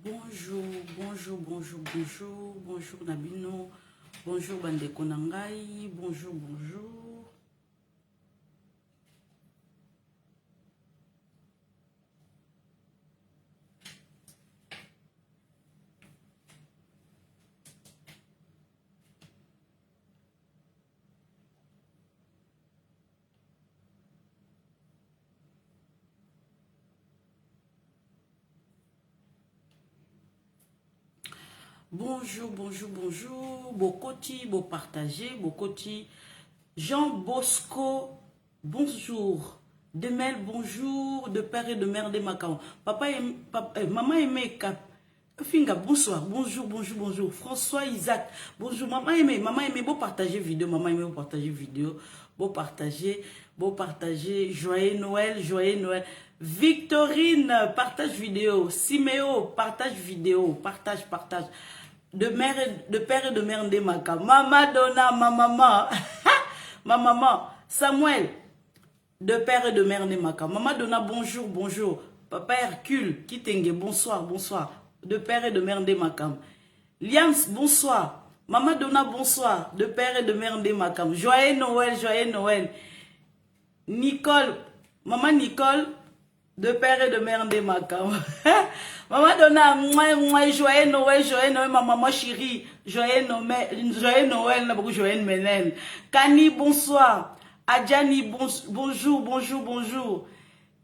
Bonjour, bonjour, bonjour, bonjour, bonjour Nabino, bonjour Bandeko Nangai, bonjour, bonjour. Bonjour, bonjour, bonjour. Bokoti, beau partagé, Bokoti. Jean Bosco, bonjour. Demel, bonjour. De père et de mère de Macao. Maman aimé Cap. Finga, bonsoir. Bonjour, bonjour, bonjour. François Isaac, bonjour. Maman aimé, beau partager vidéo. Maman aimé, beau partager vidéo. Beau partager. Joyeux Noël, joyeux Noël. Victorine, partage vidéo. Siméo, partage vidéo. Partage. De père et de mère de Maka. Maman Donna, ma maman. Ma maman. Samuel, de père et de mère de Maka. Maman Donna, bonjour, bonjour. Papa Hercule, Kitenge, bonsoir, bonsoir. De père et de mère de Makam. Liams, bonsoir. Maman Donna, bonsoir. De père et de mère de Makam. Joyeux Noël, joyeux Noël. Nicole, maman Nicole, de père et de mère de Makam. Maman Donna, joyeux Noël, ma maman chérie, joyeux Noël, joyeux Menen. Kani, bonsoir. Adjani, bonjour, bonjour.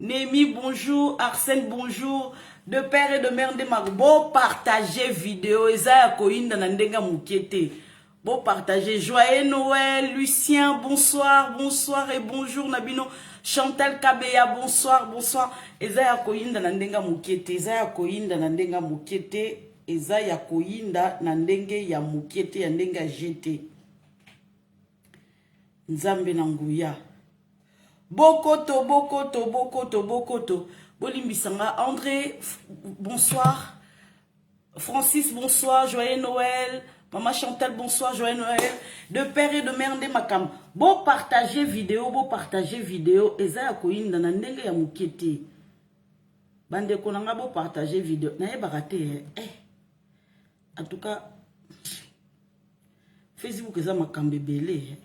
Némi, bonjour. Arsène, bonjour. De père et de mère de Makam. Bon, partagez vidéo. Ezaya Koinda Nandenga Moukete. Bon, partagez. Joyeux Noël. Lucien, bonsoir et bonjour Nabino. Chantal Kabeya, bonsoir. Ezaya Koinda Nandenga Moukete. Ezaya Koinda Nandenga Moukete. Ezaya Koinda Nandenge ya Moukete ya Ndenga GT. Nzambe Nanguya. Bokoto. Bolimbisanga. André, bonsoir. Francis, bonsoir, joyeux Noël. Maman Chantal, bonsoir, joyeux Noël. De père et de mère de Makam. Bon partager vidéo. Ezaya Koinda na ndenge ya Mukete. Bande konanga bon partager vidéo. Naye barate. En tout cas, Facebook eza makambe belé.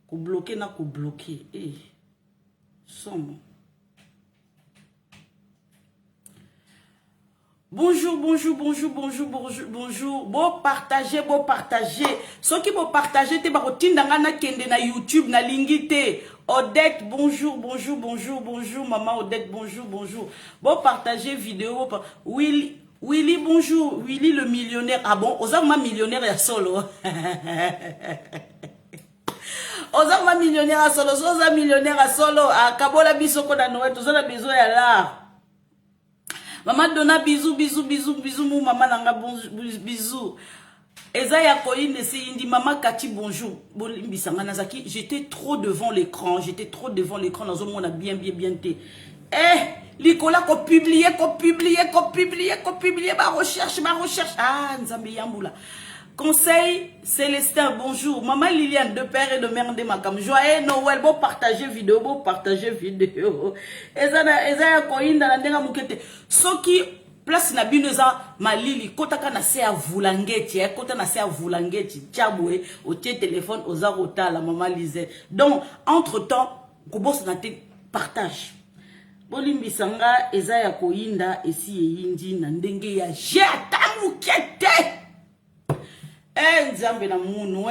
Ko bloquer na ko bloquer. Somme. Bonjour. Bon partager. Ceux qui vont partager, te barotinda na kende na YouTube, na lingite. Odette, bonjour. Maman Odette, bonjour. Bon partager vidéo. Willy, bonjour. Willy le millionnaire. Ah bon, osama millionnaire ya solo. Osama millionnaire à solo. Ah, kabola bisoko na Noël, tout ça na besoin ya là. Maman Donna, bisous, mou, maman nanga, bisous. Ezaya Koine, c'est indi, maman Kati, bonjour. J'étais trop devant l'écran, dans un monde a bien té. Nicolas, qu'on publie, ma recherche. Ah, Nzambi Yamboula. Conseil Célestin, bonjour. Maman Liliane, de père et de mère de Makam. Joyeux Noël, bon partager vidéo. Ezaya Koinda na ndenga mukete. Soki place na binoza malili kotaka na se ya vulangeti, kota na se ya vulangeti. Tchabwe, au téléphone oza rota la maman Lisette. Donc entre-temps, kobos na te partage. Bolimbisanga Ezaya Koinda esi yindi na ndenge ya jeta mukete. Nzambe na munu,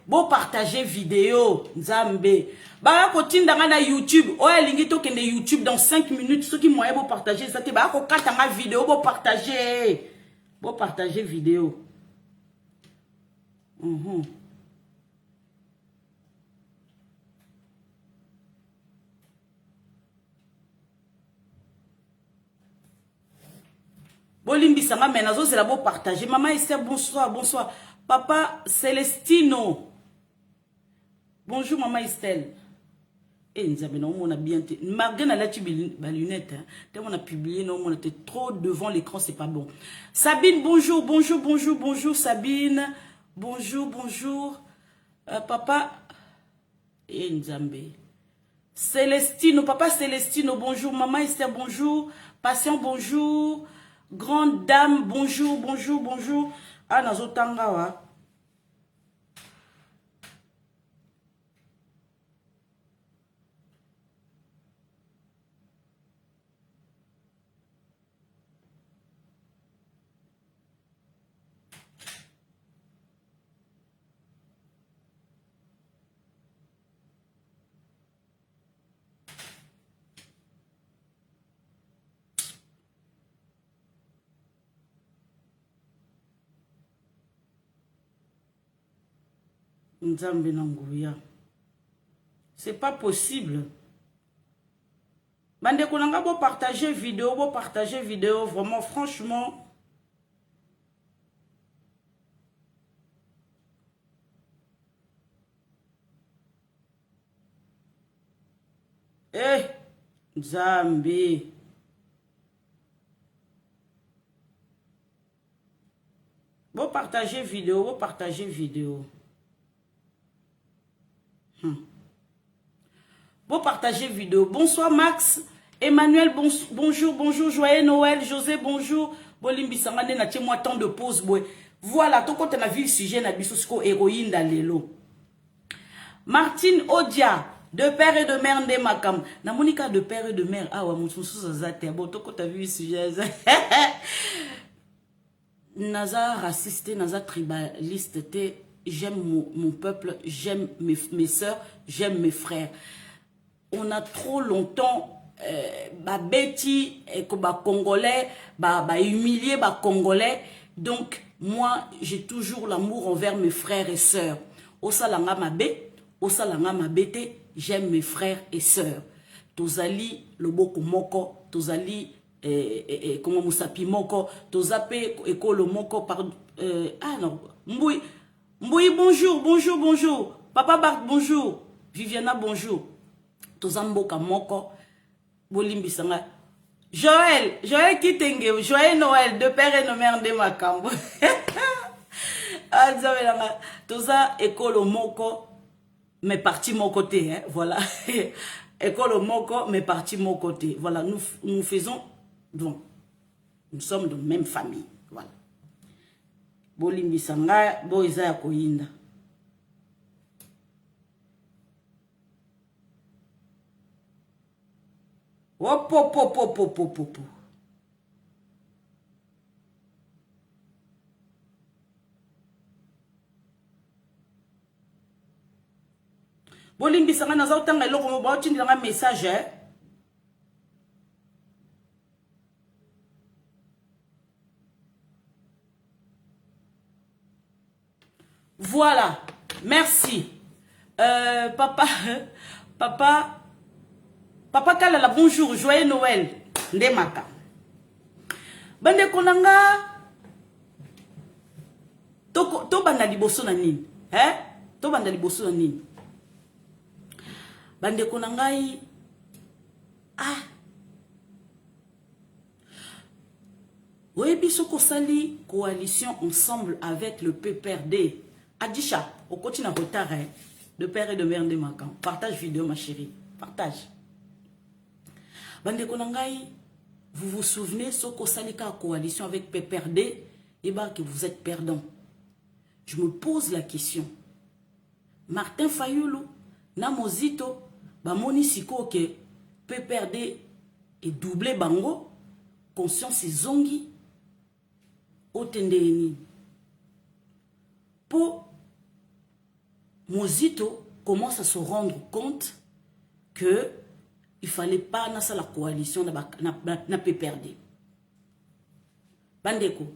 bon partager vidéo, Nzambe. Ba ko tindanga na YouTube, lingi to kende YouTube dans 5 minutes, ceux qui moyen bon partager ça te ba ko katanga vidéo, bon partager vidéo. Bolimbisanga menazo c'est la bon partager. Maman Esther, bonsoir. Papa Celestino. Bonjour maman Estelle. Nous avons bien. Malgré la lunette, on a publié, on était trop devant l'écran, c'est pas bon. Sabine, bonjour Sabine. Bonjour. Papa. Nzambe. Célestino, papa Célestino, bonjour. Maman Esther, bonjour. Patient, bonjour. Grande dame, bonjour, bonjour, bonjour. Ah, nazo tangawa. Nzambe Nanguya. C'est pas possible. Bande konanga bo partager vidéo, vraiment franchement. Eh, Nzambe. Bo partager vidéo. Bon partager vidéo. Bonsoir Max. Emmanuel, bonjour, bonjour. Joyeux Noël. José, bonjour. Bolimbi Sangane, na tie moi tant de pause. Voilà, tout quand on a vu le sujet, na bisosko héroïne dans l'élo. Martine Odia, de père et de mère de Makam. Na Monica de père et de mère. Ah ouais, mon sous zate. Bon, tout quand on a vu le sujet. Naza raciste, Naza tribaliste. J'aime mon peuple, j'aime mes soeurs, j'aime mes frères. On a trop longtemps Betty et Congolais, humilié Congolais. Donc moi j'ai toujours l'amour envers mes frères et sœurs. Osalanga mabe, osalanga mabete, j'aime mes frères et sœurs. Tozali loboko moko, tozali comment musapi moko, tozape ekolo moko par ah non, Mboui, bonjour, bonjour, bonjour. Papa Bart, bonjour. Viviana, bonjour. Tozamboka moko bolimbi sanga Joël Kitenge, joyeux Noël de père et de mère de Makambo. Toza école moko mais parti mon côté hein, voilà. École moko mais parti mon côté. Voilà, nous faisons donc nous sommes de même famille, voilà. Bolimbi sanga boiza ya koyinda. Hop, hop, hop, hop, hop, hop, hop. Bolimbi sanga naza utanga eloko mo ba otindi nga message. Voilà. Merci. Papa Kalala, bonjour, joyeux Noël. Ndemaka. Bande konanga. To banda liboso na nini? To banda liboso na nini? Bande konangai. Ah. Oyebi soko sali coalition ensemble avec le PPRD. Adisha, au côté na retard de père et de mère Ndemaka. Partage vidéo ma chérie. Partage. Bande konangai, vous vous souvenez, Soko Salika coalition avec PPRD, et bien que vous êtes perdant. Je me pose la question. Martin Fayoulou, Namozito, Bamoni Siko que PPRD est doublé bango, conscience et zongi, Otendeni. Pour Mozito commence à se rendre compte que il fallait pas na la coalition na PPRD. Bandeko,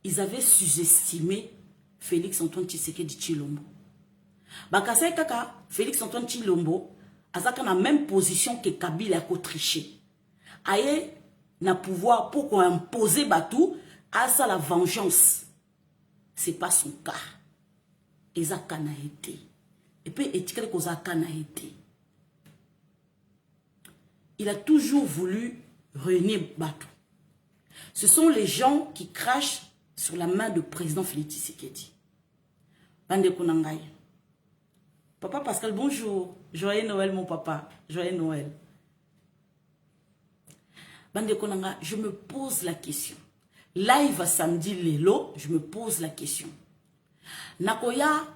ils avaient sous-estimé Félix Antoine Tshisekedi Tshilombo. Bakasai kaka Félix Antoine Tshilombo azaka na même position que Kabila a triché. Aye na pouvoir pour qu'on impose batou à ça la vengeance. C'est pas son cas. Ezaka na été. Et puis etikele kozaka na été. Il a toujours voulu réunir Batou. Ce sont les gens qui crachent sur la main du président Félix Tshisekedi. Bande Konangai. Papa Pascal, bonjour. Joyeux Noël, mon papa. Joyeux Noël. Bande Konanga, je me pose la question. live samedi lelo, je me pose la question. Nakoya,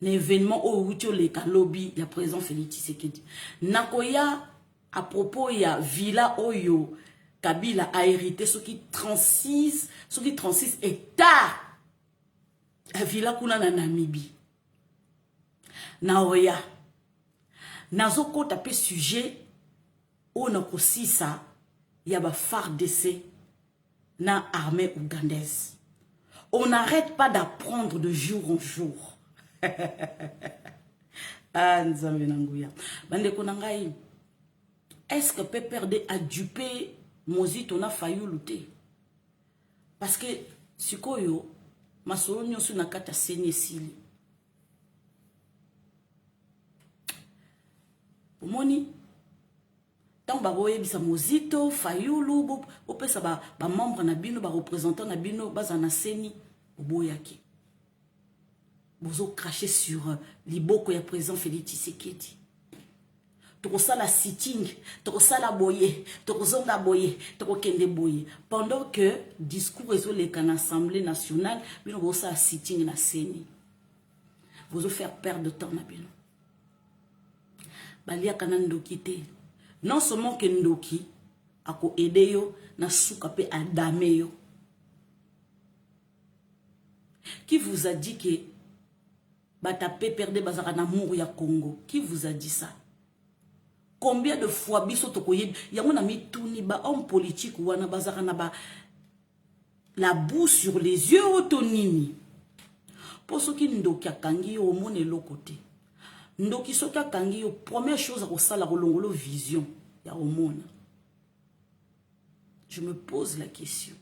un événement au le lobby, il y a présent Félix Tshisekedi. Nakoya, à propos, il y a Villa Oyo, Kabila a hérité ce qui 36 hectares. La Villa Kuna na Namibie. Naoya. Nazoko tapé sujet, on a aussi ça, il y a ba FARDC na armée ougandaise. On n'arrête pas d'apprendre de jour en jour. Ah, Nzambe Nanguya. Bande konangai. Est-ce que PPRD a dupé Mozito na failli lutter? Parce que sikoyo masolo nyosu na kata senye sili. Omoni tant ba boyebisa Mozito Fayulu bo pesa ba membre na bino ba représentant na bino baza na seni oboyaki. Bozo cracher sur liboko ya président Félix Tshisekedi. Tokosala sitting, tokosala boye, tokozonga boye, tokokende boye. Pendant que discours est en Assemblée nationale, bino bosa sitting na seni. Bozo faire perdre de temps na bino. Balia kanandoki te. Non seulement que ndoki ako aider yo na suka pe adame yo. Qui vous a dit que batape perdre bazaka na muru ya Congo? Qui vous a dit ça? Combien de fois biso tokoye yango na mituni ba homme politique wana bazaka na ba la boue sur les yeux autonimi. Pour ceux qui ndoki akangi yo mone lokote. Ndoki soki akangi yo première chose à kosala kolongolo vision ya omona. Je me pose la question.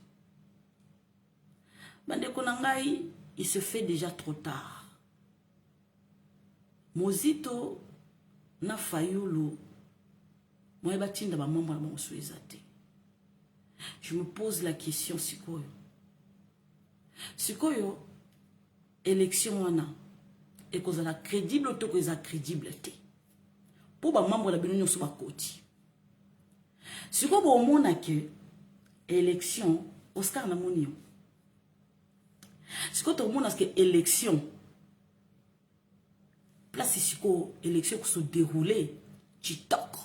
Bande konangai, il se fait déjà trop tard. Mozito na Fayulu moi batinda ba membre na bango ezate. Je me pose la question sikoyo. Sikoyo élection wana et cause la crédible to cause crédible té. Pour ba membre la bino nyoso ba koti. Sikoyo bo mona que élection Oscar na monio. Sikoyo to mona que élection place sikoyo élection qui se dérouler TikTok.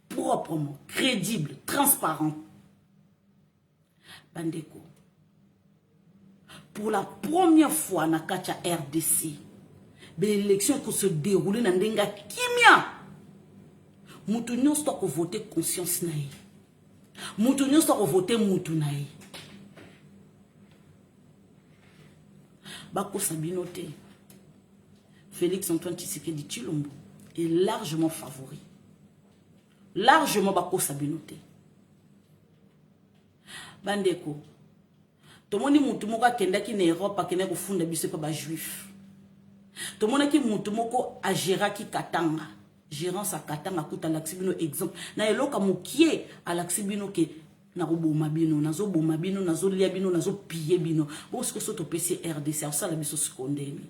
Proprement, crédible, transparent. Bandeko. Pour la première fois na kacha RDC, l'élection qui se déroule dans ndenga kimia. Mutu nyonso to ko voter conscience na ye. Mutu nyonso to ko voter mutu na ye. Bako Sabinote. Félix Antoine Tshisekedi Tshilombo est largement favori. Largement bako Sabinote. Bandeko. Tomoni mutu moko akendaki na Europe akende kofunda biso pa ba juif. Tomoni ki mutu moko agéraki Katanga. Gérance à Katanga kuta laksibino exemple. Na eloka mokie à laksibino ke na roboma bino, nazo boma bino, nazo lia bino, nazo piller bino. Bon ce que soto PC RDC ça la biso skondeni.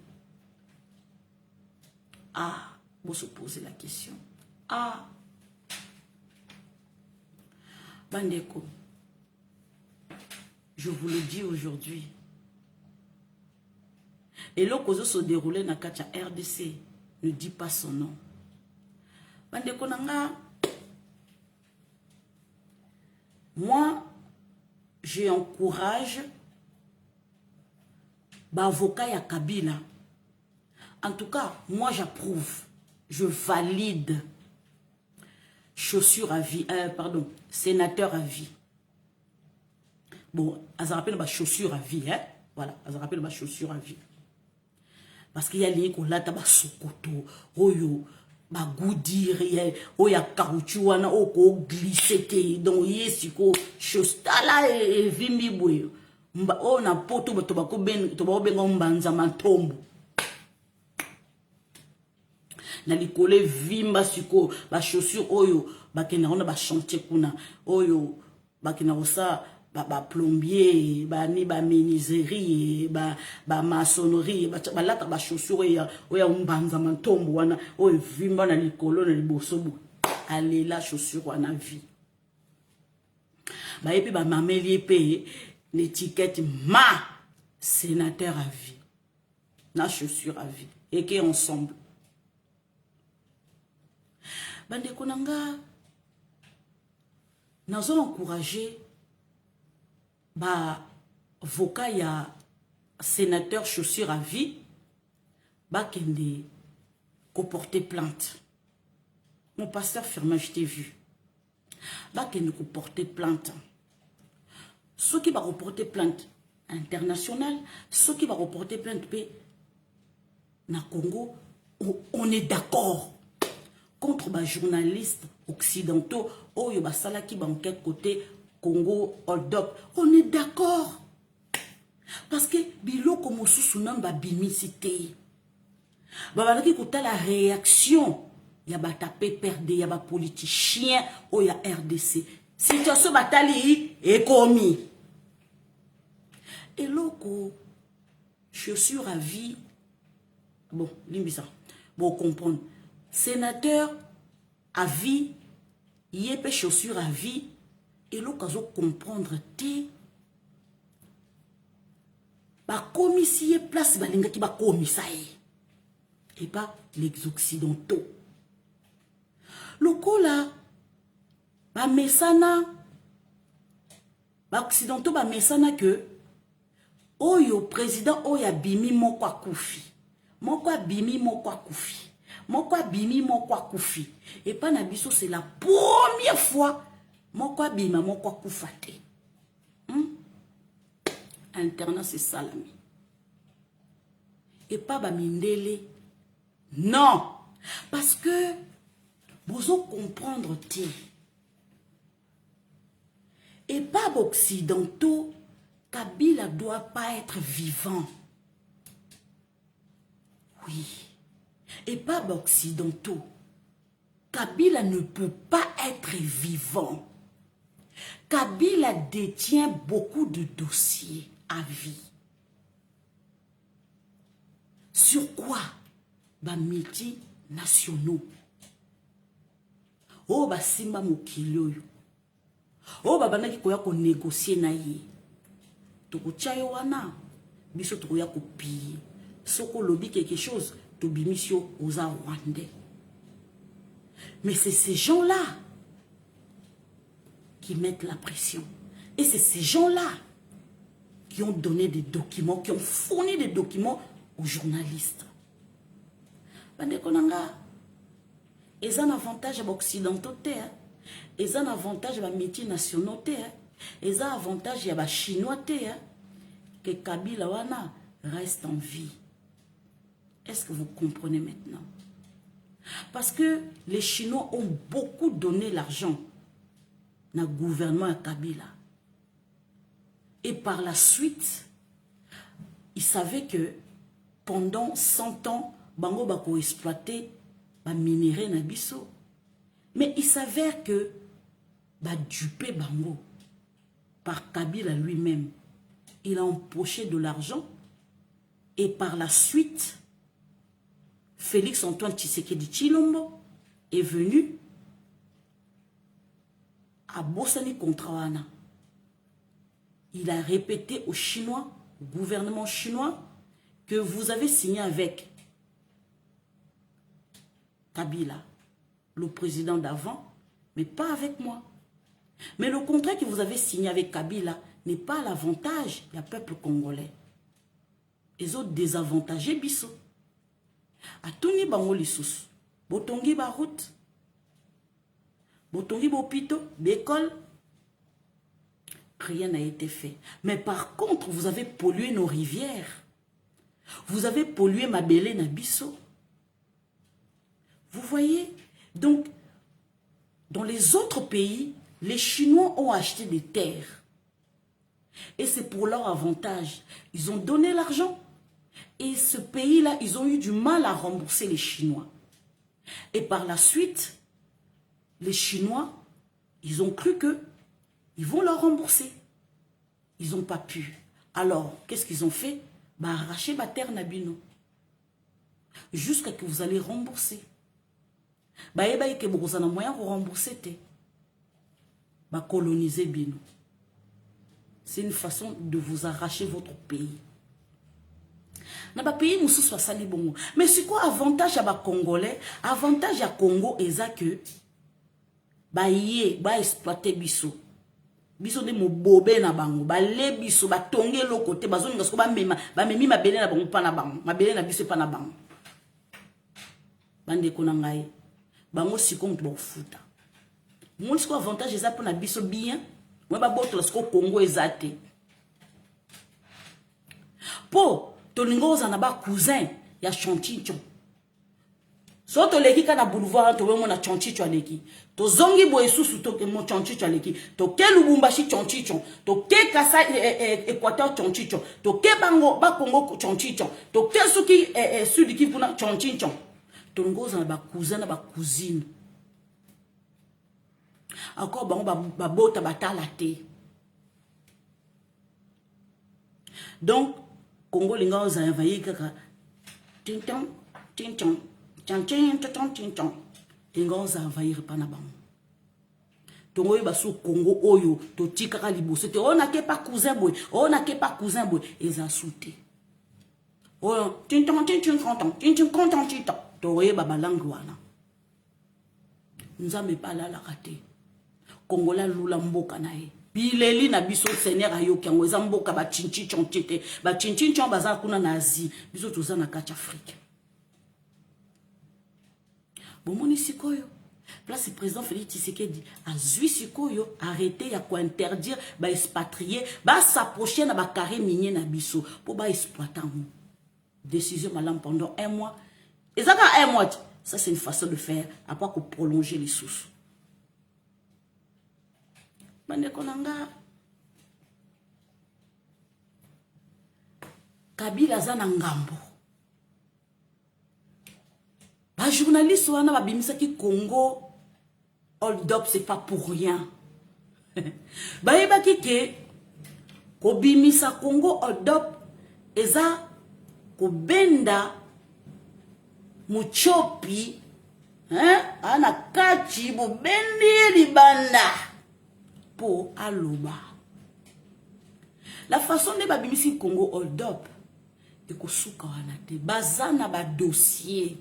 Ah, vous se posez la question. Ah. Bandeko, je vous le dis aujourd'hui. Et l'okozo se déroulait dans Kacha RDC. Ne dis pas son nom. Bandeko nanga. Moi, j'encourage l'avocat ya Kabila. En tout cas, moi j'approuve. Je valide. Chaussure à vie, pardon, sénateur à vie. Bon, ça rappelle ma chaussure à vie, hein? Voilà, ça rappelle ma chaussure à vie. Parce qu'il y a les colata, ba sokoto, oyo, ba goudir, oya caoutchouc, wana, oko glissé, donc yesiko, chostala et vimbi boyo. Mba, o na poto, tobako ben, tobako mbanza matombo. Na likole vimba siko ba chaussure oyo bakena ona ba chantier kuna oyo bakena osa ba plombier ba ni ba menuiserie ba maçonnerie ba lata ba chaussure oya mbanza mantombo wana oyo vimba na likolo na liboso bu allez la chaussure wana vie. Bah, et puis, bah, mameli paye l'étiquette ma sénateur à vie. Na chaussure à vie. Et qui ensemble. Bande konanga, nous allons encourager, bah, voka ya sénateur chaussure à vie, bah, kende, ko porter plainte. Mon pasteur Firmin, je t'ai vu. Bah, kende ko porter plainte. Ceux qui vont reporter plainte internationale, ceux qui vont reporter plainte na Congo, on est d'accord contre les journalistes occidentaux, oh yo basala qui banquette côté Congo hold up. On est d'accord parce que bilo comme sous-sunan ba bimicité. Ba balaki kota la réaction ya ba tapé perdre ya ba politicien oh ya RDC. Situation batali est commis. Et loko chaussure à vie. Bon, limbisa. Bon, comprendre. Sénateur à vie, il y a chaussure à vie, et l'occasion comprendre té. Ba commissaire place balinga qui ba commissaire. Et pas les occidentaux. Loko là, ba mesana, ba occidentaux ba mesana que, oyo président oya bimi moko akufi. Moko bimi moko akufi. Moko bimi moko akufi. Et pas na biso c'est la première fois moko bima moko akufate. Internet c'est salami. Et pas ba mindele. Non, parce que vous comprendre té. Et pas occidentaux, Kabila doit pas être vivant. Oui. Et pas occidentaux. Kabila ne peut pas être vivant. Kabila détient beaucoup de dossiers à vie. Sur quoi? Ba multinationaux. Oh ba simba mokili oyo. Oh ba banaki koya ko négocier na ye. Toko chayo wana. Biso toko ya ko piller. Soko lobby quelque chose, to bimisio aux Rwandais. Mais c'est ces gens-là qui mettent la pression. Et c'est ces gens-là qui ont donné des documents, qui ont fourni des documents aux journalistes. Bande konanga, ils ont un avantage à l'occidentaux, ils ont un avantage à métiers nationaux, ils ont un avantage à chinois, que Kabila wana reste en vie. Est-ce que vous comprenez maintenant? Parce que les Chinois ont beaucoup donné l'argent dans le gouvernement à Kabila. Et par la suite, ils savaient que pendant 100 ans, Bango bako exploité ba minerai na biso. Mais il s'avère que ba dupé Bango par Kabila lui-même. Il a empoché de l'argent et par la suite, Félix Antoine Tshisekedi Tshilombo est venu à Bossani Contrawana. Il a répété aux Chinois, au gouvernement chinois, que vous avez signé avec Kabila, le président d'avant, mais pas avec moi. Mais le contrat que vous avez signé avec Kabila n'est pas à l'avantage du peuple congolais. Les autres désavantagés biso. A Tuni bango lisusu. Botongi ba route. Botongi bopito, d'école. Rien n'a été fait. Mais par contre, vous avez pollué nos rivières. Vous avez pollué Mabélé Nabiso. Vous voyez? Donc, dans les autres pays, les Chinois ont acheté des terres. Et c'est pour leur avantage. Ils ont donné l'argent. Et ce pays-là, ils ont eu du mal à rembourser les Chinois. Et par la suite, les Chinois, ils ont cru qu'ils vont leur rembourser. Ils n'ont pas pu. Alors, qu'est-ce qu'ils ont fait? Bah, arracher ma terre Nabino. Jusqu'à ce que vous allez rembourser. Bah, et bah, que vous avez moyen de rembourser. Bah, coloniser Bino. C'est une façon de vous arracher votre pays. Dans le pays, nous sommes sali bongo. Mais c'est quoi avantage à Congolais? Avantage à Congo est que ba yé ba exploiter biso. Biso de mo bobé na bango, ba le biso ba tongé lo côté ba zone ngasko ba mema, ba memi ma belé na bango pa na bango, ma belé na biso pa na bango. Bande ko na ngai. Bango siko mtu ba futa. Mon siko avantage est pour na biso bien. Moi ba boto la siko Congo ezate. Po tolingo za na ba cousin ya Chonchicho. So to leki ka na boulevard to wemo na Chonchicho aleki. To zongi bo esusu to ke mo Chonchicho aleki. To ke Lubumbashi Chonchicho. To ke Kasai Équateur Chonchicho. To ke Bango ba Congo Chonchicho. To ke suki Sud Kivu na Chonchicho. Tolingo za na ba cousin na ba cousine. Encore bango ba bota batala te. Donc Congo linga oza envahi kaka tinton tinton tinton tinton tinton linga oza envahir pana bango. Tongo ba su Congo oyo to tikaka liboso te on a ke pas cousin boy on a ke pas cousin boy eza souté. Oh tinton tinton tinton tinton tinton tinton to ba balangu wana. Nzambe pala la kate. Congola lula mboka na ye. Bileli na biso seigneur ayoki yango eza mboka ba chinchi chonchete ba chinchi chon baza kuna na Asie biso toza na kati Afrique. Bomoni sikoyo place président Félix Tshisekedi azui sikoyo arrêter ya ko interdire ba expatrier ba s'approcher na ba carré minier na biso pour ba exploitant. Décision malam pendant 1 mois. Et ça quand 1 mois ça c'est une façon de faire à part que prolonger les sources. Bande konanga Kabila zana ngambo ba journaliste wana babimisa ki Congo hold up c'est pas pour rien. Ba yeba ki ke ko bimisa Congo hold up eza ko benda muchopi ana kachi bo bendi libanda pour aloba. La façon de babimisi Congo hold up et ko suka wana te bazana ba dossier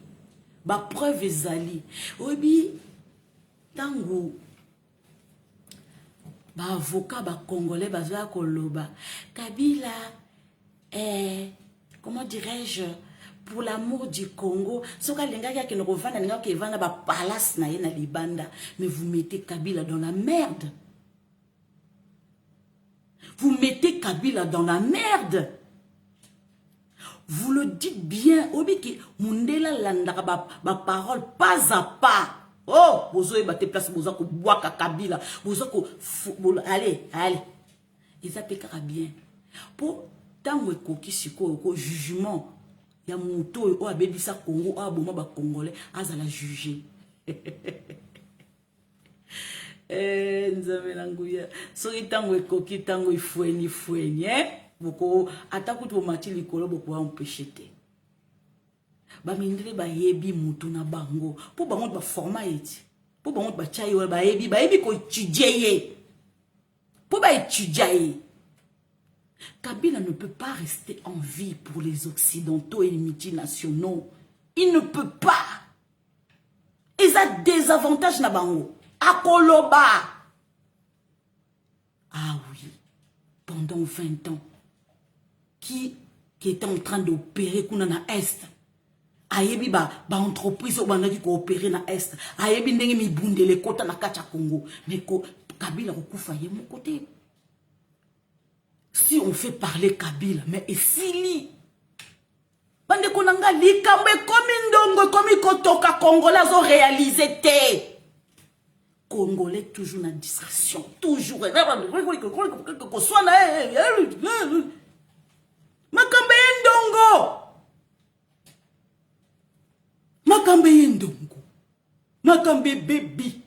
ba preuve ezali obi tango ba avocat ba congolais bazwa koloba Kabila comment dirais-je pour l'amour du Congo soka lenga ya ke no kovana lenga ke vana ba palace na ye na libanda mais vous mettez Kabila dans la merde. Vous mettez Kabila dans la merde. Vous le dites bien. Obiki, Mundela landaka ba parole pas à pas. Oh, vous avez battu place, vous avez boire Kabila. Vous avez allez. Ils appellent bien. Pour tant que koki siko ko jugement, ya moto o abebisa Congo, a boma ba Congolais, azala juger. Nzambe nanguya soki tango ekoki tango ifweni boko ataku to mati likolo boko empêcher te ba mindele ba yebi mutu na bango po bango ba format eti po bango ba chai ba yebi ko étudier po ba étudier. Kabila ne peut pas rester en vie pour les occidentaux et les multinationaux. Il ne peut pas. Ils ont des avantages na bango. Akoloba. Ah oui, pendant 20 ans, qui était en train d'opérer na Est. Ayebi ba entreprise ou bana qui coopérer na Est. Ayebi ndenge mi bundele kota na kacha Congo. Mais Kabila okufa ye mon côté. Si on fait parler Kabila, mais et Sili. Bande konanga likambe komi ndongo komi kotoka Congolais ont réalisé te. Congolais toujours na distraction, toujours. Makambe yendongo. Makambe baby.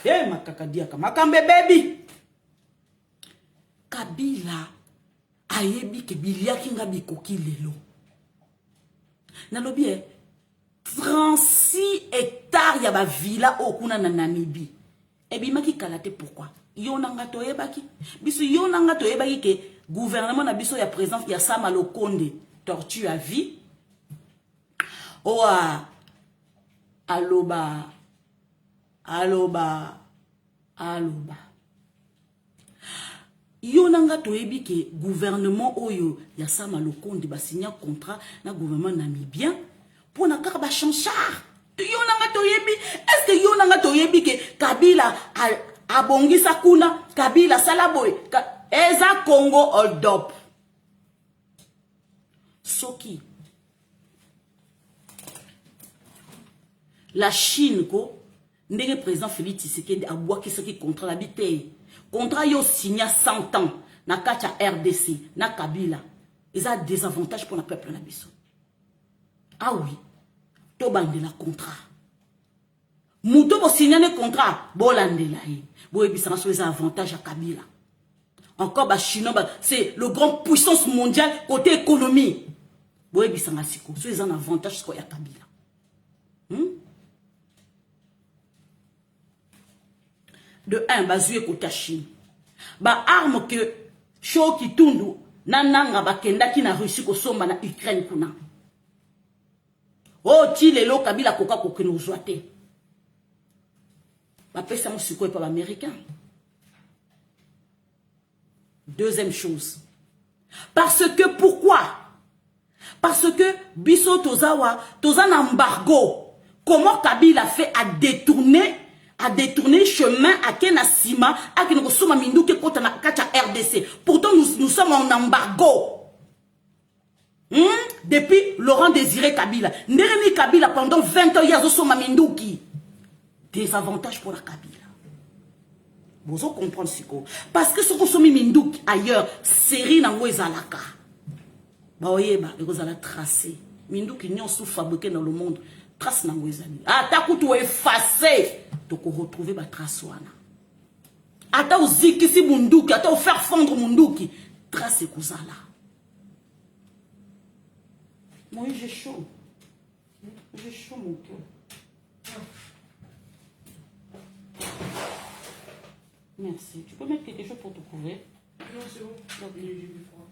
Makakadiaka. Makambe baby. Kabila ayebi ke biliaki nga bikoki lelo. Nalobi 36 hectares ya ba villa okuna na Namibie. Ebi maki kalate pourquoi? Yonanga toyebaki. Biso yonanga toyebaki que gouvernement na biso ya présence ya Sama Lokonde tortue à vie. Oa aloba. Yonanga toyebi ke gouvernement oyo ya Sama Lokonde ba signer contrat na gouvernement namibien pour na kaka ba chanchar. Yonanga toyebi, est-ce que yonanga toyebi ke Kabila abongisa kuna, Kabila salaboy, eza Congo hold up. Soki la Chine ko ndenge président Félix Tshisekedi a boaki soki contrat la bité. Contrat yo signé 100 ans na kacha RDC na Kabila. Ils ont des avantages pour le peuple na biso. Ah oui, to bande la contrat. Mouto bo signé le contrat, bo landela hi. Bo ebisanga so les avantages à Kabila. Encore ba Chinois, c'est le grand puissance mondiale côté économie. Bo ebisanga siko, so les avantages ko ya Kabila. De un, bazoué côté Chine. Ba arme que show qui tundu nananga ba kenda ki na Russie ko somba na Ukraine kuna. Oh ti lelo Kabila koka kokino zoate. Ba pesa mo siko pa américain. Deuxième chose. Parce que pourquoi? Parce que biso tozawa tozan embargo. Comment Kabila fait à détourner chemin à Kenasima, à Kenosoma Minduke Kota na Kacha RDC. Pourtant, nous sommes en embargo. Depuis Laurent Désiré Kabila. Neremi Kabila pendant 20 ans, il y a Soma Minduki. Des avantages pour la Kabila. Vous comprenez ce que parce que ce que Somi Minduki ailleurs, série nango ezalaka. Ba oyeba, ezala tracé. Minduki nyon sous fabriqué dans le monde. Trace nango ezali. Ata kutu effacer. Donc on retrouve la trace wana. Ata uzikisi munduki, ata faire fondre munduki, trace kozala. Moi j'ai chaud. J'ai chaud mon cœur. Merci. Tu peux mettre quelque chose pour te couvrir? Non, c'est bon. J'ai du froid.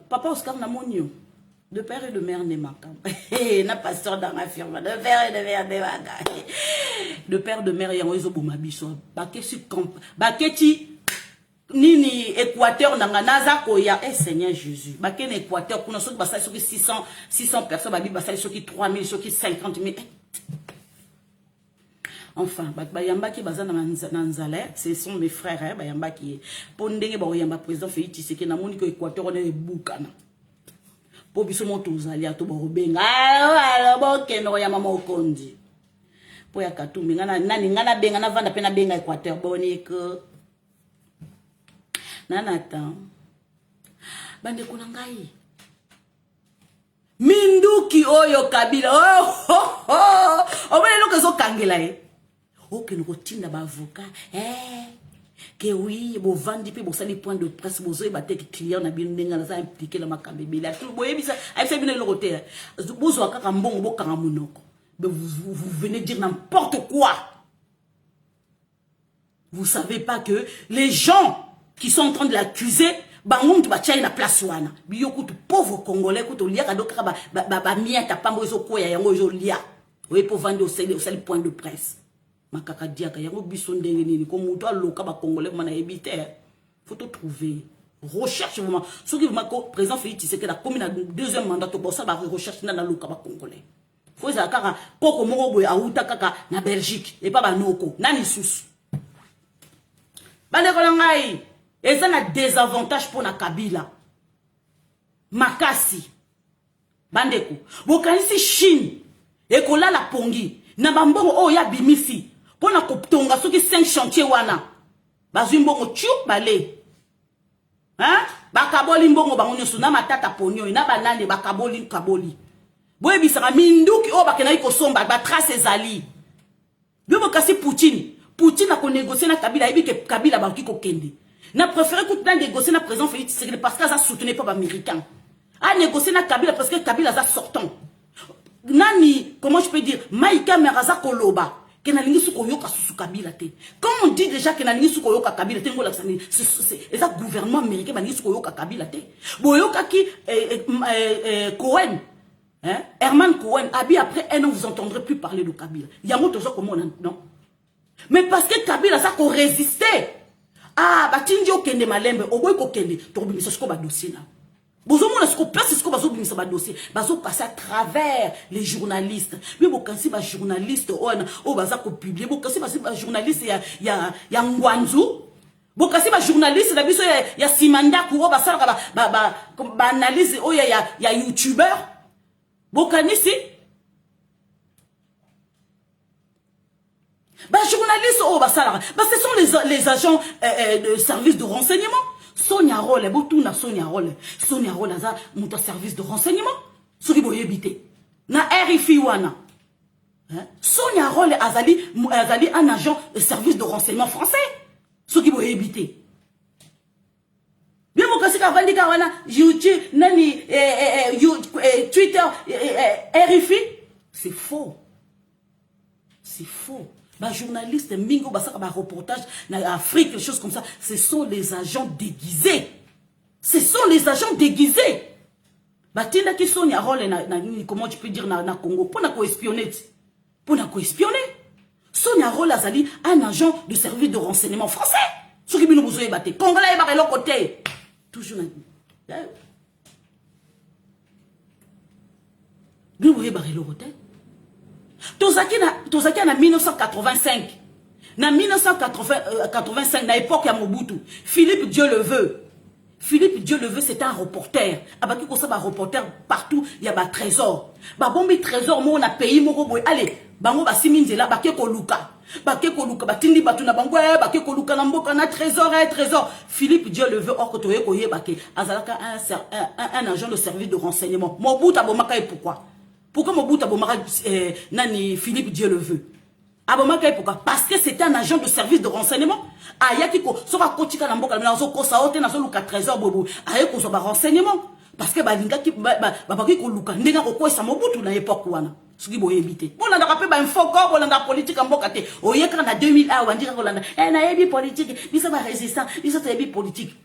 Papa Oscar Namonio. De père et de mère n'est makam. N'a pas sort dans ma firme. De père et de mère n'est makam. De père et de mère, il y a un oiseau bomabiso. Baketi nini Équateur nanganaza koya. Eh Seigneur Jésus. Baken Équateur, pour nous autres, basali soki 600 personnes, babi basali soki 3000, soki 50 000. Enfin, bayamba qui baza na nzale, ce sont mes frères, bayamba qui pondenge ba oyamba président Félix Tshisekedi na moni ko Équateur on est bukana. Po biso moto uzali ato ba robenga. Ah, bo keno ya mama okondi. Po ya katumbi ngana nani ngana benga na vanda pena benga Équateur boni que nanata. Bande kuna ngai. Minduki oyo Kabila. Oh. Obele lokezo kangela e. Ok, nous retenons l'avocat. Que oui, vous vendez puis vous savez point de presse, vous avez battu que client n'a bien impliqué dans ma camébé. Là, tout le monde a fait bien le côté. Vous avez un bon caramonoko. Mais vous venez dire n'importe quoi. Vous savez pas que les gens qui sont en train de l'accuser, bangoum tu vas tirer la place wana. Biyoko tu pauvre Congolais, tu lia kadoka ba mien ta pambo zo koya yango zo lia. Oui pour vendre au seul point de presse. Makaka diaka yango biso ndenge nini ko muto aloka ba Congolais mana ebite. Faut te trouver. Recherche vraiment. Ce qui vraiment président Félix Tshisekedi a commis un deuxième mandat to bossa ba recherche na loka ba Congolais. Faut za kaka koko moko boy auta kaka na Belgique et pas ba noko. Nani sous. Bande ko ngai. Et ça a des avantages pour la Kabila. Makasi. Bandeko. Bokanisi Chine. Et kola la pongi. Na bambongo o ya bimisi. Pour na koptonga soki 5 chantiers wana. Bazumbongo tchou balé. Hein? Bakaboli mbongo bango nyoso na matata ponyo na banane bakaboli kaboli. Boye bisaka minduki o bakena iko somba ba trace ezali. Bibo kasi Poutine a ko négocier na Kabila ebi ke Kabila ba ki ko kende. N'a préféré que tu aies négocié na président Félix Tshisekedi parce que ça soutenait pas l'américain. A négocié na Kabila parce que Kabila a sortant. Nani, comment je peux dire, Maïka Meraza Koloba. Kenalingi Sukoyoka sous Kabila te. Quand on dit déjà Kenalingi Sukoyoka Kabila te, c'est ça gouvernement américain Kenalingi Sukoyoka Kabila te. Boyoka qui Cohen, hein, Herman Cohen, abi après un an vous entendrez plus parler de Kabila. Yango toujours comment non. Mais parce que Kabila ça qu'on résistait. Ah, batinji okende malembe, oboy ko kende, to bimisa sko ba dossier là. Bozo mona sko place sko bazo bimisa ba dossier, bazo passer à travers les journalistes. Mais bo kansi ba journaliste o baza ko publier, bo kansi ba journaliste ya Ngwanzu. Bo kansi ba journaliste na biso ya Simanda ko ba sala ba analyse o ya YouTuber. Bo kanisi bah, journalistes, oh, bah, ça, bah, ce sont les agents de service de renseignement. Sonia Rolle, Botuna Sonia Rolle. Sonia Rolle, ça, mon service de renseignement. Ce qui vous éviter. Na RFI wana. Sonia Rolle, Azali, un agent de service de renseignement français. Ce qui vous éviter. Bien, mon casse Kavandi Kawana, YouTube, Nani, Twitter, RFI. C'est faux. C'est faux. Bah, journaliste, Mingo, bah, reportage, Afrique, des choses comme ça, ce sont les agents déguisés. Ce sont les agents déguisés. Bah, tina qui sont, comment tu peux dire, na Congo, pour na espionner. Pour na espionner. Sonia Roll Azali, un agent de service de renseignement français. Ce qui nous besoin de Congolais, bah, l'autre côté. Toujours. Nous voyons, bah, l'autre côté. Tozaki en 1985. En 1985, à l'époque à Mobutu, Philippe Dieu le veut. Philippe Dieu le veut, c'était un reporter. Abaki ko sa ba reporter partout, il y a ba trésor. Ba bombi trésor mo na pays moko boy. Allez, bango ba siminzela ba ke ko luka. Ba ke ko luka ba tindi batu na bango ba ke ko luka na mboka na trésor trésor. Philippe Dieu le veut or ko toye ko yeba ke azalaka un agent de service de renseignement. Mobutu abomaka et pourquoi? Pourquoi Mobutu abomaka nani Philippe Dieu le veut? Abomaka pourquoi? Parce que c'était un agent de service de renseignement. Ayakiko, soka kotika na mboka na zo kosa ote na zo luka trésor bobo. Ayako zo ba renseignement. Parce que ba linga ki ba ki ko luka ndenga ko ko sa Mobutu na époque wana. Soki boye bité. Bon na rapé ba infoko bo na politique mboka te. Oyeka na 2001 wandika ko landa. Na yebi politique, biso ba résistant, biso te yebi politique.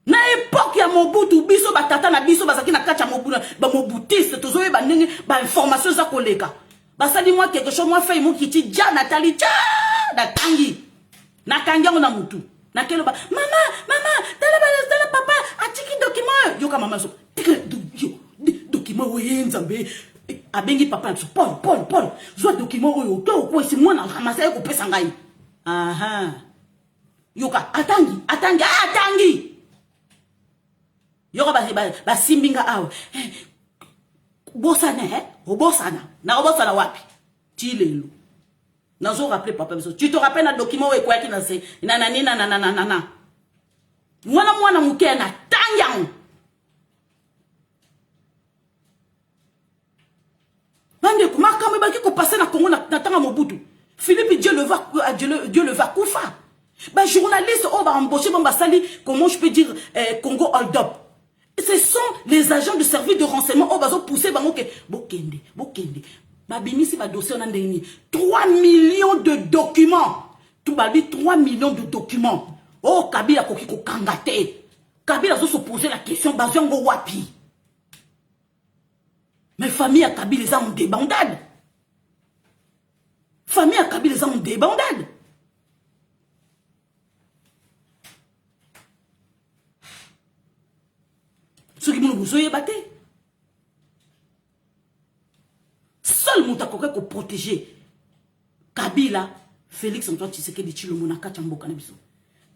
Na époque ya Mobutu biso ba tata na biso bazaki na kacha Mobutu ba mobutiste tozo yeba ndenge ba information za koleka. Basali moi quelque chose moi fait mon kiti dia Nathalie tcha na tangi na kangango na mutu na kelo ba mama tala papa atiki document yo ka mama so document oye nzambe abengi papa so Paul zo document oyo to ko si mwana ramasa ko pesa ngai aha yo ka atangi yo ba simbinga awo Bosana, Obosana. Na Obosana wapi? Tilelo. Nazo rappeler papa. Tu te rappelles un document ou quoi qui n'a c'est? Nanana. Mwana muke na tanyang. Nande kuma kama baki ko passer na Congo na tanga Mobutu. Philippe Dieu le va kufa. Ba journaliste on va embaucher ba sali comment je peux dire Congo hold up. Ce sont les agents de service de renseignement au bazo poussé bango ke bokende. Babimisi ba dossier on a 3 millions de documents. Tout babi 3 millions de documents. Oh Kabila koki ko kangate. Kabila zo se poser la question bazongo wapi. Mais famille à Kabila les ont débandade. Famille à Kabila les ont débandade. Ceux qui nous ont battu. Seul Moutakoke ko protéger Kabila, Félix Antoine Tshisekedi Tshilombo na Kachamboka na biso.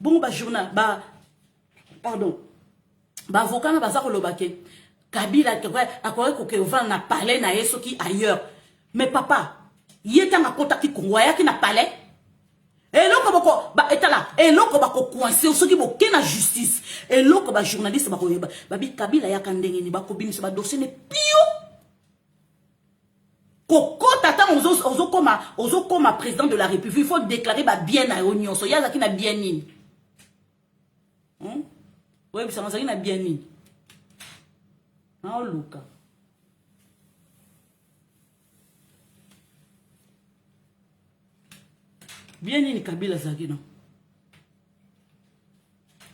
Bon ba journal pardon. Ba avocat na bazako lobake. Kabila akore ko ke vendre na palais na yesoki ailleurs. Mais papa, yeta na kota ki Kongo yaki na palais. Et l'autre ba etala et l'autre ba ko coincer ceux qui bo na justice et l'autre ba journaliste ba ko yeba babi Kabila ya kandenge ni ba ko binisa ba dossier ne pio koko tata ozo comme président de la République il faut déclarer ba bien na union so ya zaki na bien nini ouais bisa zaki na bien nini na luka bien nini Kabila zaki non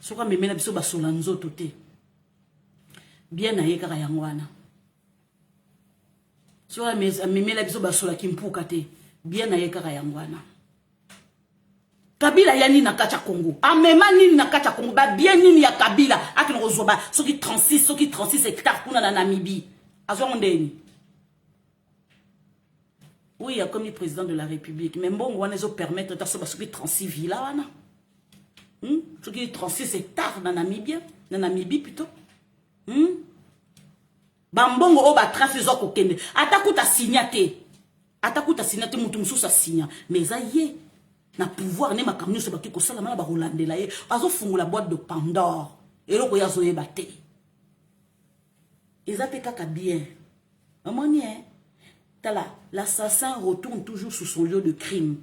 soka memena biso basola nzoto te bien na ye kaka yango wana soka memena biso basola kimpuka te bien na ye kaka yango wana Kabila ya nini na kacha Congo amema nini na kacha Congo ba bien nini ya Kabila akino kozoba soki 36 hectares kuna na Namibie azwa ndeni. Oui, il y a comme le président de la République. Mais bon, on va permettre de faire 36 villes là. Ce qui est 36 hectares dans Namibie plutôt. Bambongo oba trace zo kokende. Atakuta signaté. Atakuta signaté mutu mususa signa. Mais ça y est. Na pouvoir ne makamnyo se baki ko sala mala ba Hollande la ye. Azo fungula boîte de Pandore. Et loko ya zo yebate. Ezate kaka bien. Amoni hein. L'assassin retourne toujours sur son lieu de crime.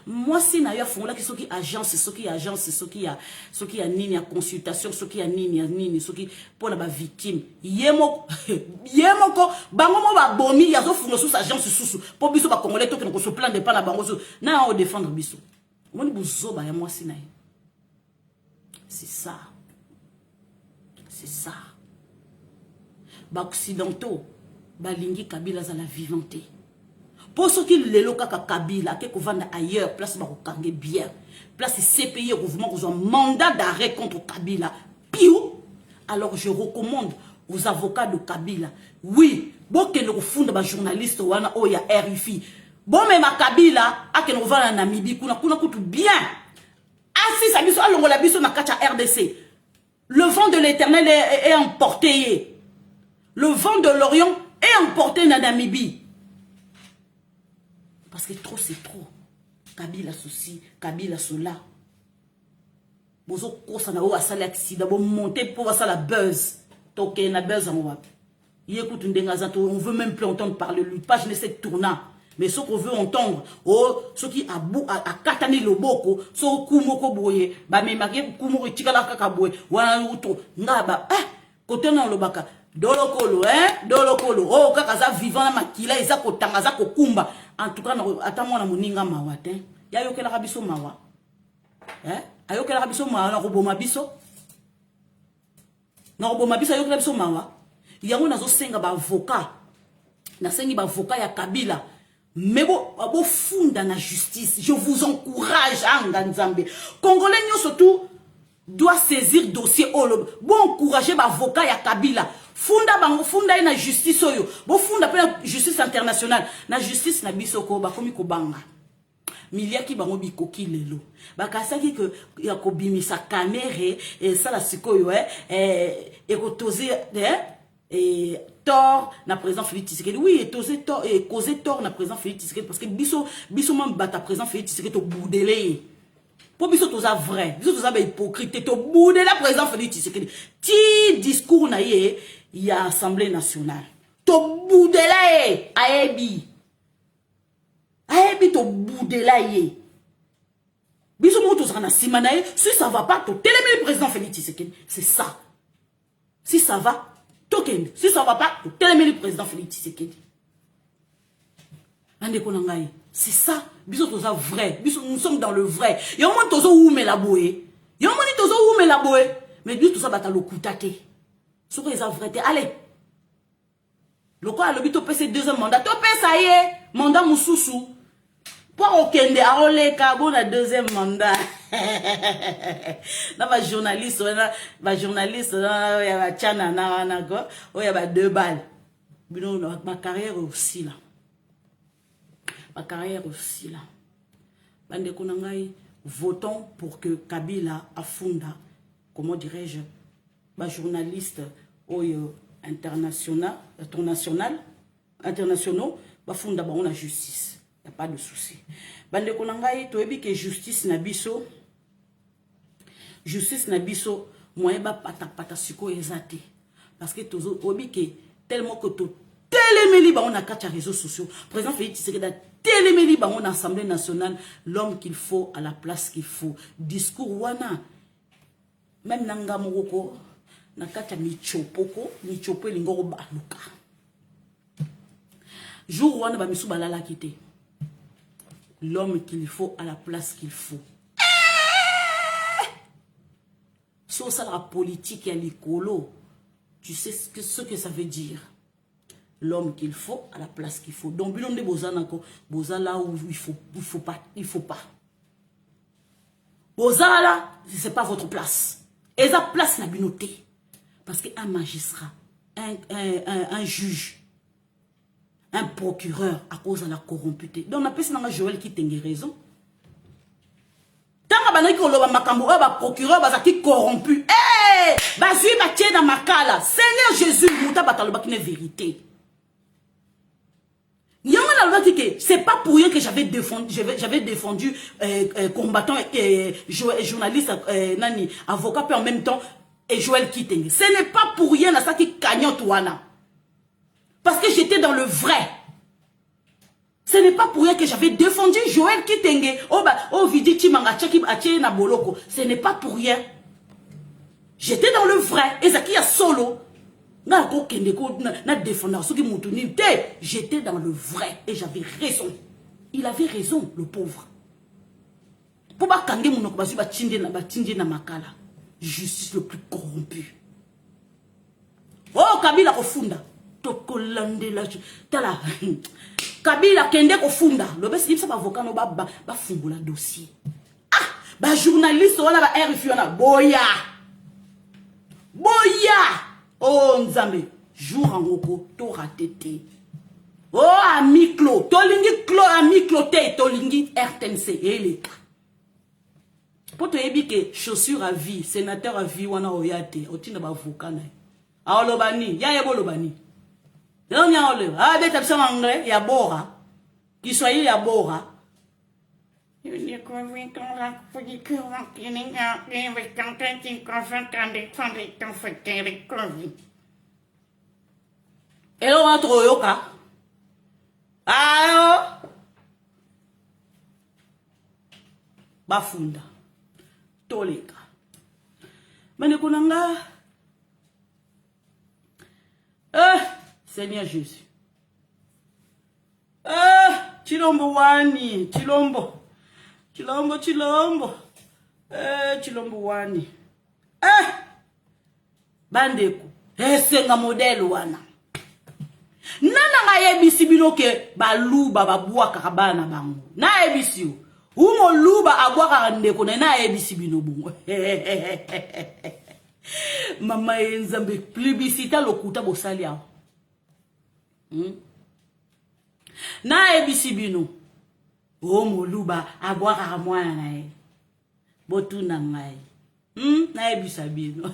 Moi, si n'a pas ce qui agence, ce qui a nini, consultation, ce qui a nini, ce qui pour la victime. Yemoko, bangomo ba bomi, yazo fungo sous agence sous pour biso ba congolais to que se plan de pas la bango na on défendre biso. Moni buzo ba ya moi si na. C'est ça. C'est ça. Ba occidentaux balingi Kabila za la vivante. Pour ceux qui le kaka Kabila, qui vendre ailleurs, place ba kokange bien. Place CPI au gouvernement qui ont un mandat d'arrêt contre Kabila. Piou. Alors je recommande aux avocats de Kabila. Oui, bon que nous fondons ba journaliste wana oya RFI. Bon mais ma Kabila a que nous vendre en Namibie kuna kutu bien. Assis sa biso alongola biso na kacha RDC. Le vent de l'Éternel est emporté. Le vent de l'Orient est emporté dans Namibie. Parce que trop c'est trop. Kabila souci, Kabila cela. Bozo kosa na o asala accident, bon monter pour ça la buzz. Toké na buzz en wap. Écoute on veut même plus entendre parler lui. Page ne sait tournant. Mais ce qu'on veut entendre, oh, ce qui a katani le boko, so kumoko boye, ba me marqué kumoko tikala kaka boye, wana uto, ngaba, côté non le baka. Dolokolo, dolokolo. Oh, kakaza vivant na makila, eza kotanga, za kokumba. En tout cas, attends-moi na moninga mawa, ya yoke la rabiso mawa. Ayoke la rabiso mawa, na roboma biso. Na roboma biso, ayoke la biso mawa. Yango nazo senga ba avocat. Na sengi ba avocat ya Kabila. Mais bon funda na justice. Je vous encourage, Nganzambe. Congolais, surtout, doit saisir dossier bon encourager ba avocat ya Kabila. Funda na justice oyo. Bo funda pe justice internationale. Na justice na bisoko ba komi ko banga. Miliaki bango bikoki lelo. Ba kasaki que ya ko bimisa kamere et ça la sikoyo et ko toser tort na président Félix Tshisekedi. Oui, et toser tort et causer tort na président Félix Tshisekedi parce que biso même bata président Félix Tshisekedi to boudele. Pour biso toza vrai, biso toza ba hypocrite to boudele président Félix Tshisekedi. Ti discours na ye ya Assemblée nationale. To boudele aebi. Aebi to boudele ye. Biso mo toza na simanaye, si ça va pas to télémé le président Félix Tshisekedi. C'est ça. Si ça va token, si ça va pas, télémé le président Félix Tshisekedi. C'est ça. Biso toza vrai. Biso nous sommes dans le vrai. Yo mon tozo oume la boé. Yo mon tozo oume la boé. Mais biso toza bata lokutate. Soko eza vrai te. Allez. Loko a lobito pese deuxième mandat. To pesa ye mandat mususu. Pour okende a oleka bona deuxième mandat. Na ba journaliste ya ba chana na go. Oya ba 2 balles. Bino ma carrière aussi là. Ma carrière aussi là. Bande konangai, votons pour que Kabila afunda, comment dirais-je, ba journaliste internationaux, ba funda ba on a justice. Y a pas de souci. Bande konangai, toebi que justice na biso, moyen ba pata siko ezate. Parce que tozo obi que tellement que to téléméli ba on a 4 réseaux sociaux. Président Félix Tshisekedi téléméli ba on Assemblée nationale, l'homme qu'il faut à la place qu'il faut. Discours wana même nanga moroko na kata michopo lingoro baluka. Jour wana ba misu balala kité. l'homme qu'il faut à la place qu'il faut. Si ça la politique et l'écolo, tu sais ce que ça veut dire. L'homme qu'il faut à la place qu'il faut. Donc, bilon de Bozan encore, Bozan là où il faut pas. Bozan là, c'est pas votre place. Et sa place n'a binoté. Parce qu'un magistrat, un juge, un procureur à cause de la corrompue. Donc, on appelle ça Joël qui tengue raison. Tant que un procureur qui corrompu, dans ma cala. Seigneur Jésus, une vérité. C'est pas pour rien que j'avais défendu combattant journaliste, avocat, puis en même temps et Joël Kitenge. Ce n'est pas pour rien ça qui cagnotte Wana. Parce que j'étais dans le vrai. Ce n'est pas pour rien que j'avais défendu Joël Kitenge. Ce n'est pas pour rien. J'étais dans le vrai. Et Zaki a solo. J'étais dans le vrai. Et j'avais raison. Il avait raison, le pauvre. Justice le plus corrompu. Oh, Kabila Kofunda. Tokolande la. Tala. Kabila kende Kofunda. Le best c'est pas avocat no ba fungula dossier. Ah, ba journaliste wala ba RFI na boya. Oh Nzambe, jour en goko to ratété. Oh ami Clo, tolingi Clo ami Cloté, tolingi RTNC et l'État. Pour te dire que chaussure à vie, sénateur à vie wana oyate, otina ba avocat na. A olobani, ya yebo lobani. Non ya ole. Ah des tapes en anglais, ya bora. Qui soit ya bora. Hello, entre yoka. Allô? Bafunda. Toleka. Manekunanga. Seigneur Jésus. Chilombo wani. Chilombo wani. Bandeko. Senga modèle wana. Nana nga yebisi binoke baluba babwaka kabana bango. Na yebisi yo. Umo luba agwaka ndeko na yebisi bino bungo. Mama Nzambe plébiscita lokuta bosali awo. Na yebisi bino. Umo luba agwaka mwana na ye. Botuna ngai. Na yebisa bino.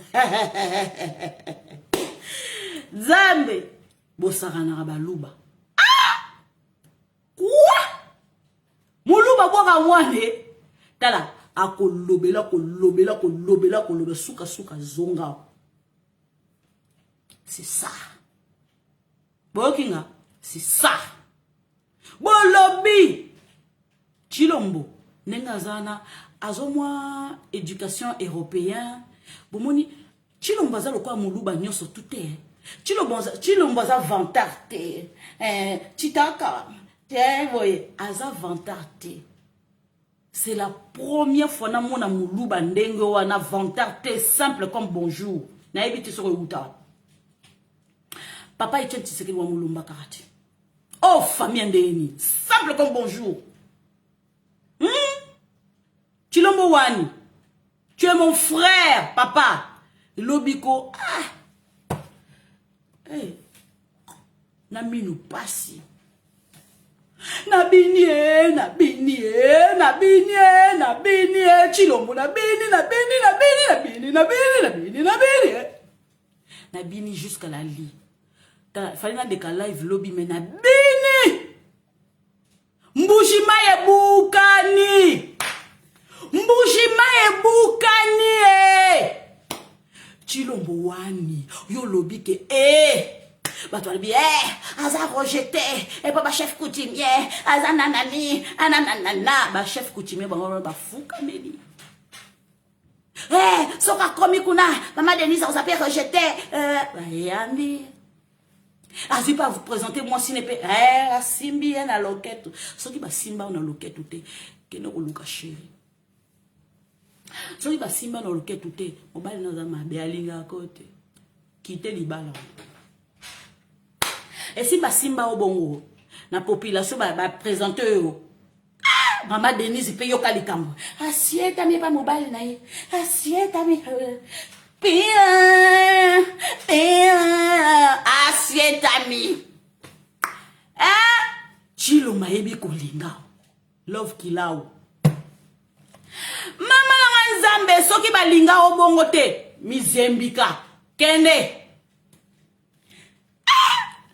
Zambe bosakana baluba. Quoi? Muluba boka mwane. Tala akolobela suka zonga. C'est ça. Bokinga, c'est ça. Bolobi Chilombo nengazana azomwa éducation européen. Bomoni Chilombo za lokwa muluba nyoso tuté. Chilombo za vantarte. Chitaka. Voyez, aza vantarte. C'est la première fois na mona muluba ndenge wana vantarte simple comme bonjour. Na ebiti sur uta. Papa Etienne Tshisekedi wa mulumba karate. Oh famille ndeni, simple comme bonjour. Chilombo wani. Tu es mon frère, papa. Lobiko. Hey. Naminu pasi. Nabini Chilombo nabini jusqu'à la lit. Fallait na deka live lobby mais nabini Mbushima ebukani Chilombo wani yo lobby ke Bato albi aza rejeté et pas chef coutumier aza nanani ananana ba chef coutumier ba fuka meli soka komi kuna mama Denise on s'appelle rejeté yambi Azui pas vous présenter moi si n'est pas simbi na loquette ce qui va simba na loquette tout que no luka chéri ce qui va simba na loquette tout mobile na zama be alinga côté quitter libala et si ba simba au bongo na population ba présenter Maman Denise paye au calikambo assiette ami pas mobile na assiette ami assiette ami chilo maebi kolinga love kilao mama na nzambe soki balinga obongo te mizembika kende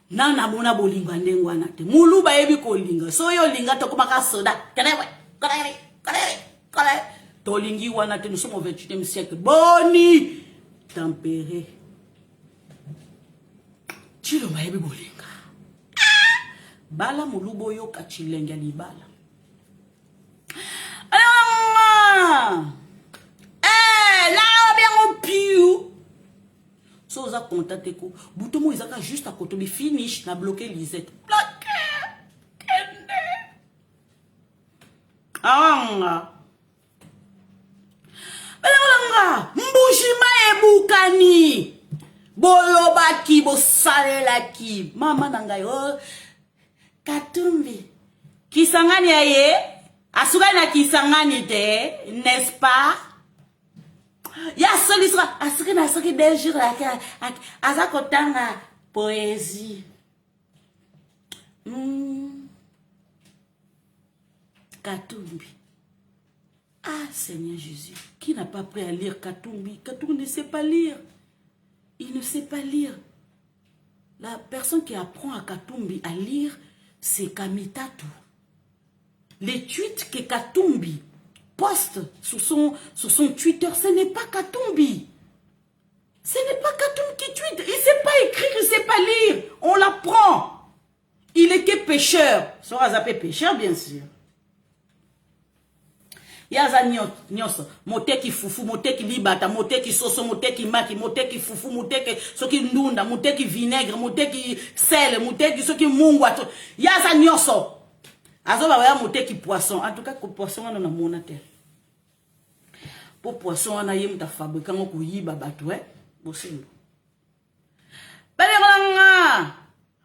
nana mona bolinga ndengwana te mulu bayebi kolinga so yo linga to komaka soda kene tolingi wana te nous sommes au 28e siècle boni tempéré chilo mayebi bolinga bala mulubo yo kachilenga libala là bien au piou so oza contacté ko bouton ezaka juste à côté bi finish na bloquer Lisette bloqué kende anga belanga mbushima ebukani bolobaki bosalelaki mama na ngai Katumbi kisangani aye asuka na kisangani te n'est-ce pas ya solution asuka na soki des jours azako tanga poésie Katumbi. Ah Seigneur Jésus, qui n'a pas appris à lire Katumbi? Katumbi ne sait pas lire. Il ne sait pas lire. La personne qui apprend à Katumbi à lire, c'est Kamitatu. Les tweets que Katumbi poste sur son Twitter, ce n'est pas Katumbi. Ce n'est pas Katumbi qui tweet. Il ne sait pas écrire, il ne sait pas lire. On l'apprend. Il est que pêcheur. Sera zappé pêcheur, bien sûr. Yaza nyoso, moteki fufu, moteki libata, moteki soso, moteki maki, moteki fufu, moteki soki ndunda, moteki vinaigre, moteki sel, moteki soki mungwa. Yaza nyoso. Azoba waya moteki poisson. En tout cas, que poisson on a monatel. Pour poisson on a yem ta fabriquer ngo kuyiba batu bosimbo. Balanga.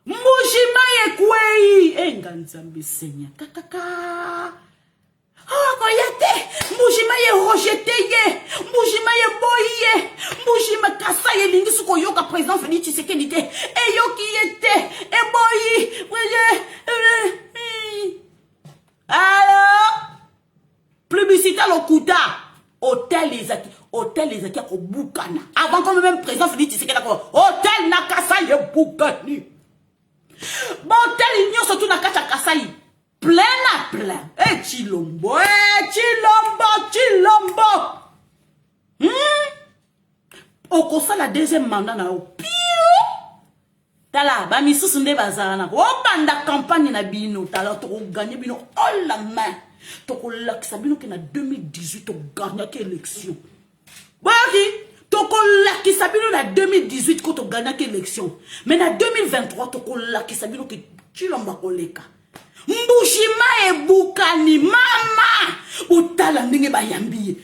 Mbushima yekwei. Nganzambi senya. Kakaka. Ah, koyate, mbushima ye rejeté ye, mbushima ye boye, mbushima kasa ye lingi suko yoka président Félix Tshisekedi te, e yoki yete, e boyi, alors, plébiscite lokuta, hôtel les acquis au Boukana, avant qu'on même président Félix Tshisekedi d'accord, hôtel nakasa ye Boukani, bon hôtel il n'y a surtout nakasa kasai. Plein à plein. Eh, Chilombo. Au conseil la deuxième mandat na au pire. Tala, ba mi susunde bazana. O banda campagne na bino. Tala, to gagner bino. Oh la main. To laksa bino ki na 2018 to gagner ki élection. Boki. To lakisa bino na 2018 ko to gagner ki élection. Mais na 2023 to lakisa bino ki Chilombo koleka. Mbushima ebukani mama utala ndenge bayambiye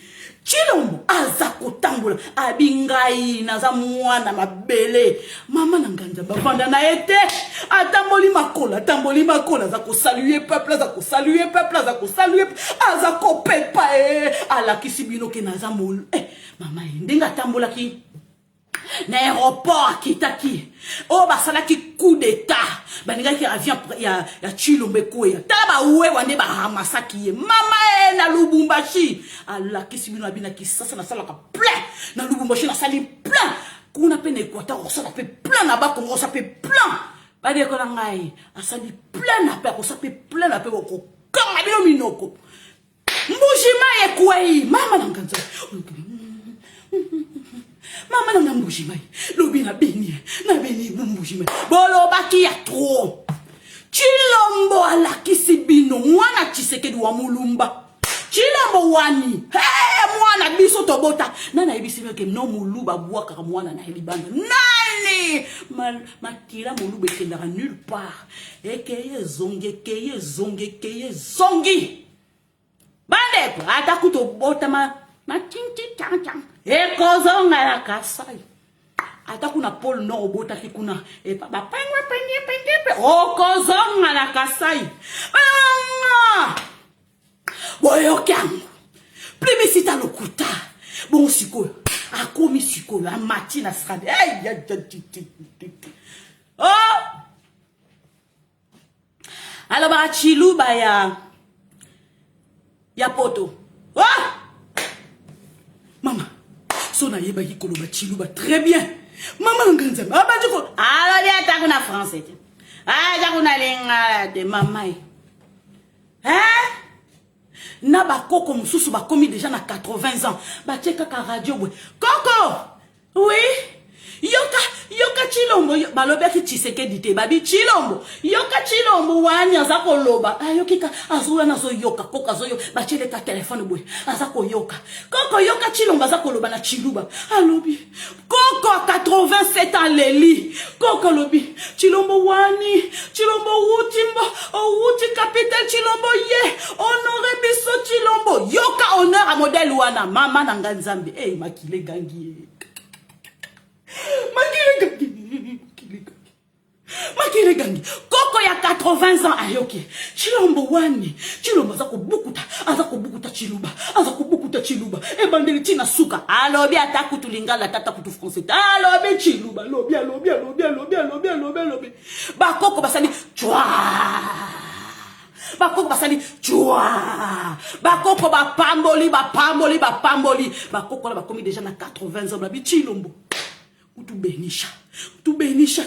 Chilombo azako tambola abingai naza mwana mabele mama na nganja bavanda na ete atamboli makola za ko saluer peuple za ko saluer azako pepa ala kisibino ke naza mol mama ndinga tambola ki na aéroport kitaki o basala ki coup d'état baninga ki avion ya Chilombo koya taba uwe wande ba hamasaki mama na Lubumbashi ala kisibino abina kisasa na sala ka plein na Lubumbashi na sali plein kuna pe na Équateur ça pe plein na ba Congo ça pe plein ba de ko ngai asali plein na pe ko ça pe plein na pe ko kama bino minoko mbushima yekwei mama na nganza mama na mbushima lobi na beni mbushima bolo baki ya trop Chilombo ala kisibino mwana Tshisekedi wa mulumba Chilombo wani mwana biso tobota nana ebisi ke no muluba bwaka mwana na libanga nani nini makila molube kendaka nulle part ekeye zongi bandeko ata kutobota matinti tang ekozonga la kasai ata kuna Paul no obota kuna bapengwe penye okozonga la kasai boyokango plébiscite lokuta bon sikoyo akomi sikoyo amati na strade oh alors ba chiluba ya poto oh maman sona yeba koloba chiluba très bien maman nganzama abadiko alors bien ta na français ja kuna lingala de maman hein na bakoko mususu bakomi déjà na 80 ans batieka ka radio bwe koko oui yoka chilombo balobeki Tshisekedi te babi chilombo yoka chilombo wani azako loba ayokika azuwa nazo yoka koko azoyo bachele ka telefone bwe azako yoka koko yoka chilombo azako loba na chiluba alobi koko 87 ans leli koko lobi chilombo wani chilombo wuti capitaine chilombo ye honore biso chilombo yoka honneur a modèle wana mama na nganzambe makile gangi makile gangi koko ya 80 ans ayoke chilombo wani chilombo azako bukuta chiluba ebandeli tina suka alobi ataku tulingala tata kutu français alobi chiluba lobi bakoko basali bakoko bapamboli bakoko la bakomi déjà na 80 ans babi chilombo tu benisha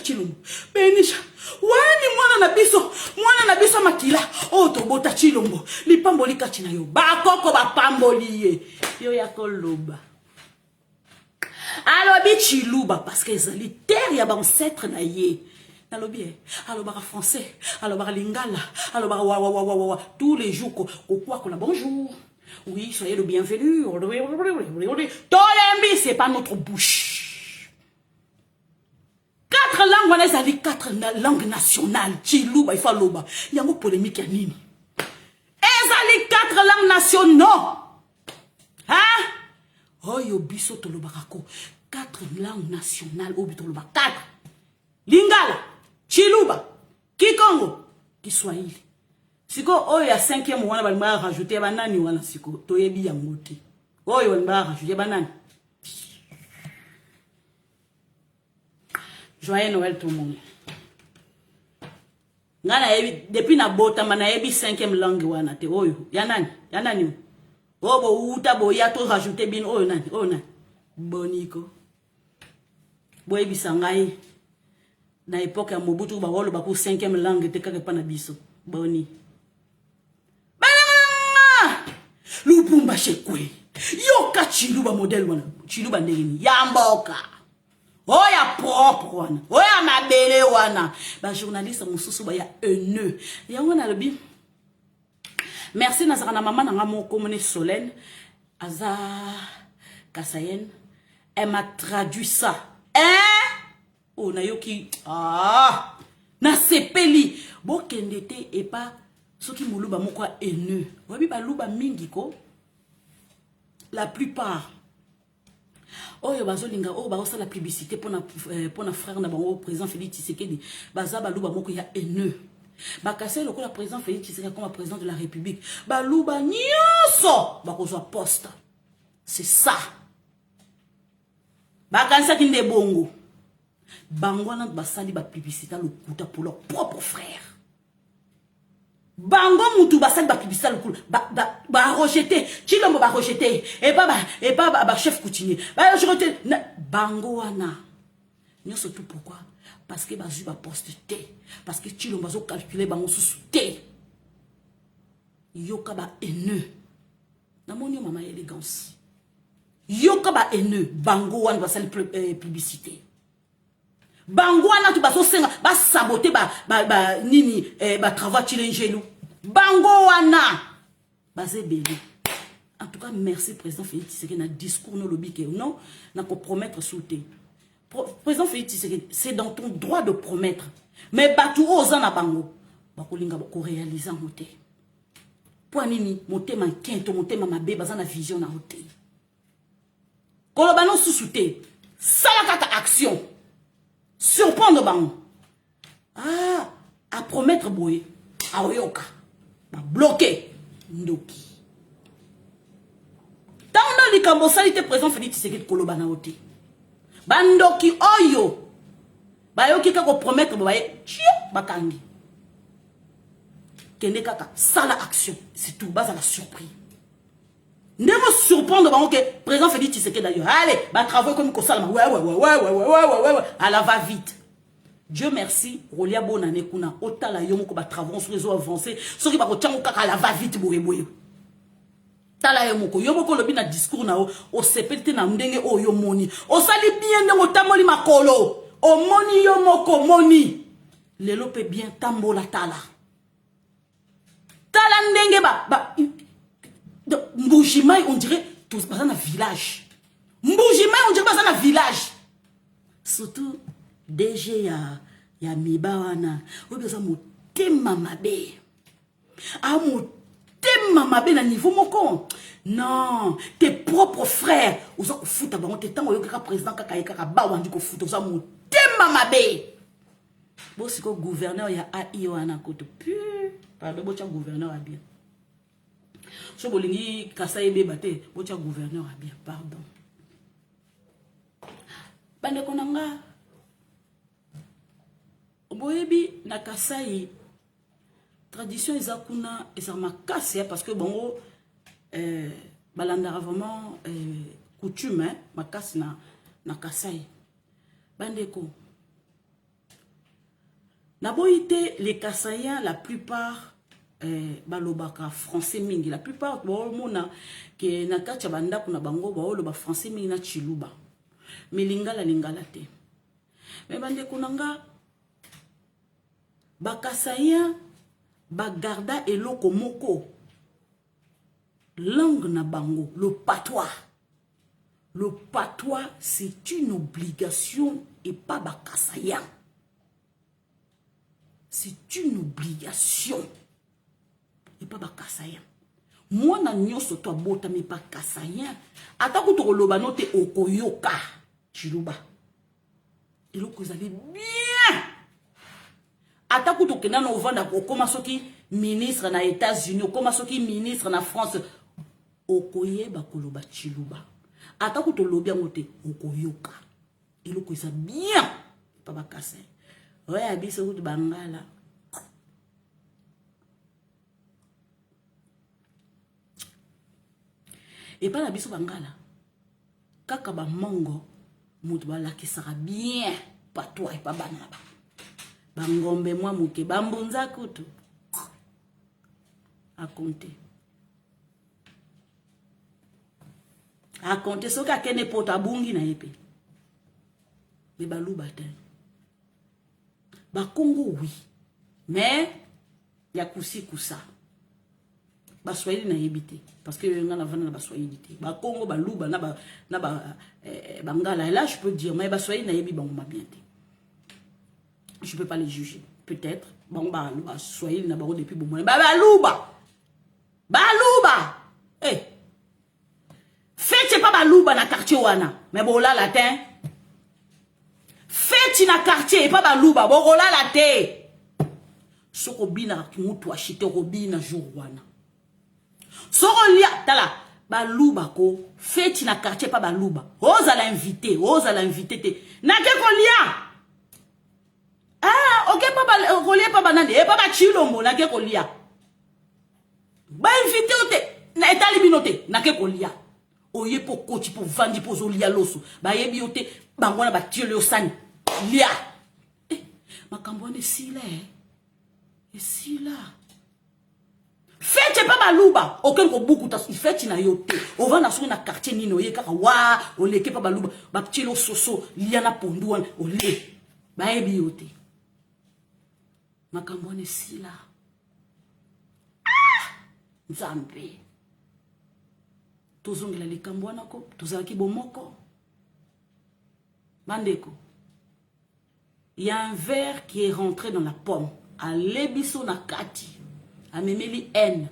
chilombo benisha wani mwana na biso makila tobota chilombo lipamboli kati na yo bakoko bapamboli ye yo ya koloba alobi chiluba parce que ezali terre ya ancêtre na ye nalobi alobaka français alobaka lingala alobaka wa tous les jours quoi qu'on a bonjour oui soyez le bienvenu tolembi c'est pas notre bouche 4 langues wana ezali 4 langues nationales chiluba il faut loba yango polémique ya nini ezali 4 langues nationaux hein oyo biso tolobaka ko 4 langues nationales oyo toloba 4 lingala chiluba kikongo kiswahili siko oyo ya 5e wana balimba rajouter banani wana siko toyebi yango te oyo balimba rajouter banani. Joyeux Noël tout le monde. Depuis na bota mana yebi 5e langue wana te oyo. Yanani. Obo uta bo ya to rajouter bin oyo nani. Boniko. Boyebi sangai. Na époque ya Mobutu ba wolo ba ko 5e langue te kaka pa na biso. Boni. Balanga! Lupumba shekwe. Yoka chiluba model wana. Chiluba ndeni. Yamboka. Oya propre wana, oya mabele wana. Ba journaliste mususu ba ya haineux. Yango na lobi. Merci na zana maman na moko mone Solène Aza Kasayen. Elle m'a traduit ça. Oh na yoki na sepeli bo kendete et pas soki muluba moko haineux. Wabi ba luba mingi ko. La plupart oyo bazolinga oyo baosa la publicité pour na frère na bango président Félix Tshisekedi baza baluba moko ya haineux bakase lokola président Félix Tshisekedi comme président de la République baluba nyoso bakozwa poste c'est ça bakanisa kinde bongo bango na basali ba publicité lokuta pour leur propre frère bango mutu basali ba publicité ba rejeter chilombo ba rejeter et pas chef coutumier ba rejeter bango wana nyo surtout pourquoi parce que bazu ba poste T parce que chilombo bazo calculer bango sous T yoka ba haineux na monyo mama élégance yoka ba haineux bango wana basali publicité bango wana tu baso senga ba saboter ba nini ba travail chilengelu bango wana basé bébé. En tout cas merci président Félix Tshisekedi na discours no lobby que non na ko promettre souté Président Félix Tshisekedi, c'est dans ton droit de promettre. Mais Batou Ozana Bango, Bakolinga Bako réaliser en moté. Pour nini, moté man kento, moté ma mabe, bazana vision na moté. Kolobano sous-souté, salakaka action. Surprendre Bango. Ah, à promettre boye, à oyoka, à bloquer, ndoki. Tant on a dit qu'en salité présent, Félix Tshisekedi Kolobana moté. Bandoki oyo. Bayoki kako promettre baye tchio bakangi. Kende kaka sala action, c'est tout bas à la surprise. Ne me surprendre bango que président Félix Tshisekedi d'ailleurs. Allez, ba travailler comme ko sala ouais. À la va vite. Dieu merci, Rolia bonane kuna otala yo moko ba travaux sur réseau avancé, so ki ba ko tchango kaka à la va vite boye. Tala yo moko lobi na discours na o sepelite na ndenge o yo moni. O sali bien ndengo tamoli makolo. O moni yo moko moni. Lelo pe bien tambola tala. Tala ndenge Mbujimai on dirait tous dans un village. Mbujimai on dirait dans un village. Surtout DG ya mibawana. O besoin motema mabe. Ah motema mabe na niveau moko. Non, tes propres frères, oza ko futa bango te tango yo kaka président kaka yeka ba wandi ko futa oza motema mabe. Bo siko gouverneur ya AI wana koto pu. Pardon, bo cha gouverneur a bien. So bolingi kasa ebe bate, bo cha gouverneur a bien, pardon. Bande konanga. Boyebi na kasai tradition ezakuna ezamakasi parce que bongo balandara vraiment coutume hein makasi na kasai bandeko na boité les Kasaïens la plupart balobaka français mingi la plupart mona ke na kacha banda kuna bango ba français mingi na chiluba mais lingala te mais bandeko nanga ba Kasaïens ba garda eloko moko langue na bango, le patois. Le patois, c'est une obligation et pas bakassayan. C'est une obligation et pas bakassayan. Moi, na nyoso to bota mais pas kassayan. Atako to loba note okoyoka chiluba. Et l'eau que vous allez bien. Atako to kena no vanda okoma soki ministre na États-Unis, okoma soki ministre na France. Okoye bakoloba chiluba. Atako to lobia mote okoyoka. Eloko ça bien pas bakase. Ouais abiso ku bangala. Et pas la biso bangala. Kaka ba mongo mutu balakisaka bien patois et pas banaba. Bangombe moi muke bambunza kutu. A compter. A compter ce qu'a kene pota bungi na epe. Mais balou batin. Ba Congo oui. Mais ya kusi kusa. Ba Swahili na yebite parce que ngana vana na ba Swahili te. Ba Congo ba luba na ba bangala et là je peux dire mais ba Swahili na yebi bango ma bien te. Je peux pas les juger. Peut-être bon ba Swahili na bango depuis bon moment. Ba luba. Ba luba. Eh. Faites pas balouba na quartier wana, mais bola latin. Faites na quartier et pas balouba, bola latin. Soko bina mutu achite robina jour wana. Soko lia tala balouba ko faites na quartier pas balouba. Oza la invité te. Na ke ko lia. Ah, OK pas rolia pas banane, et pas ba chilombo na ke ko lia. Ba invité ote na etali binote na ke ko lia. Oye po coach po vandi po zolia loso ba yebi ote bangwana ba tiole osani lia makambone sila et sila fete pa baluba auquel ko beaucoup ta fete na yote on va na sur na quartier nino ye kaka wa o leke pa baluba ba tiole soso lia na pondu wana o le ba yebi yote makambone sila Nzambe tozongela likambo wana ko tozalaki bomoko Bandeko. Il y a un ver qui est rentré dans la pomme. A lebiso na kati. A memeli haine.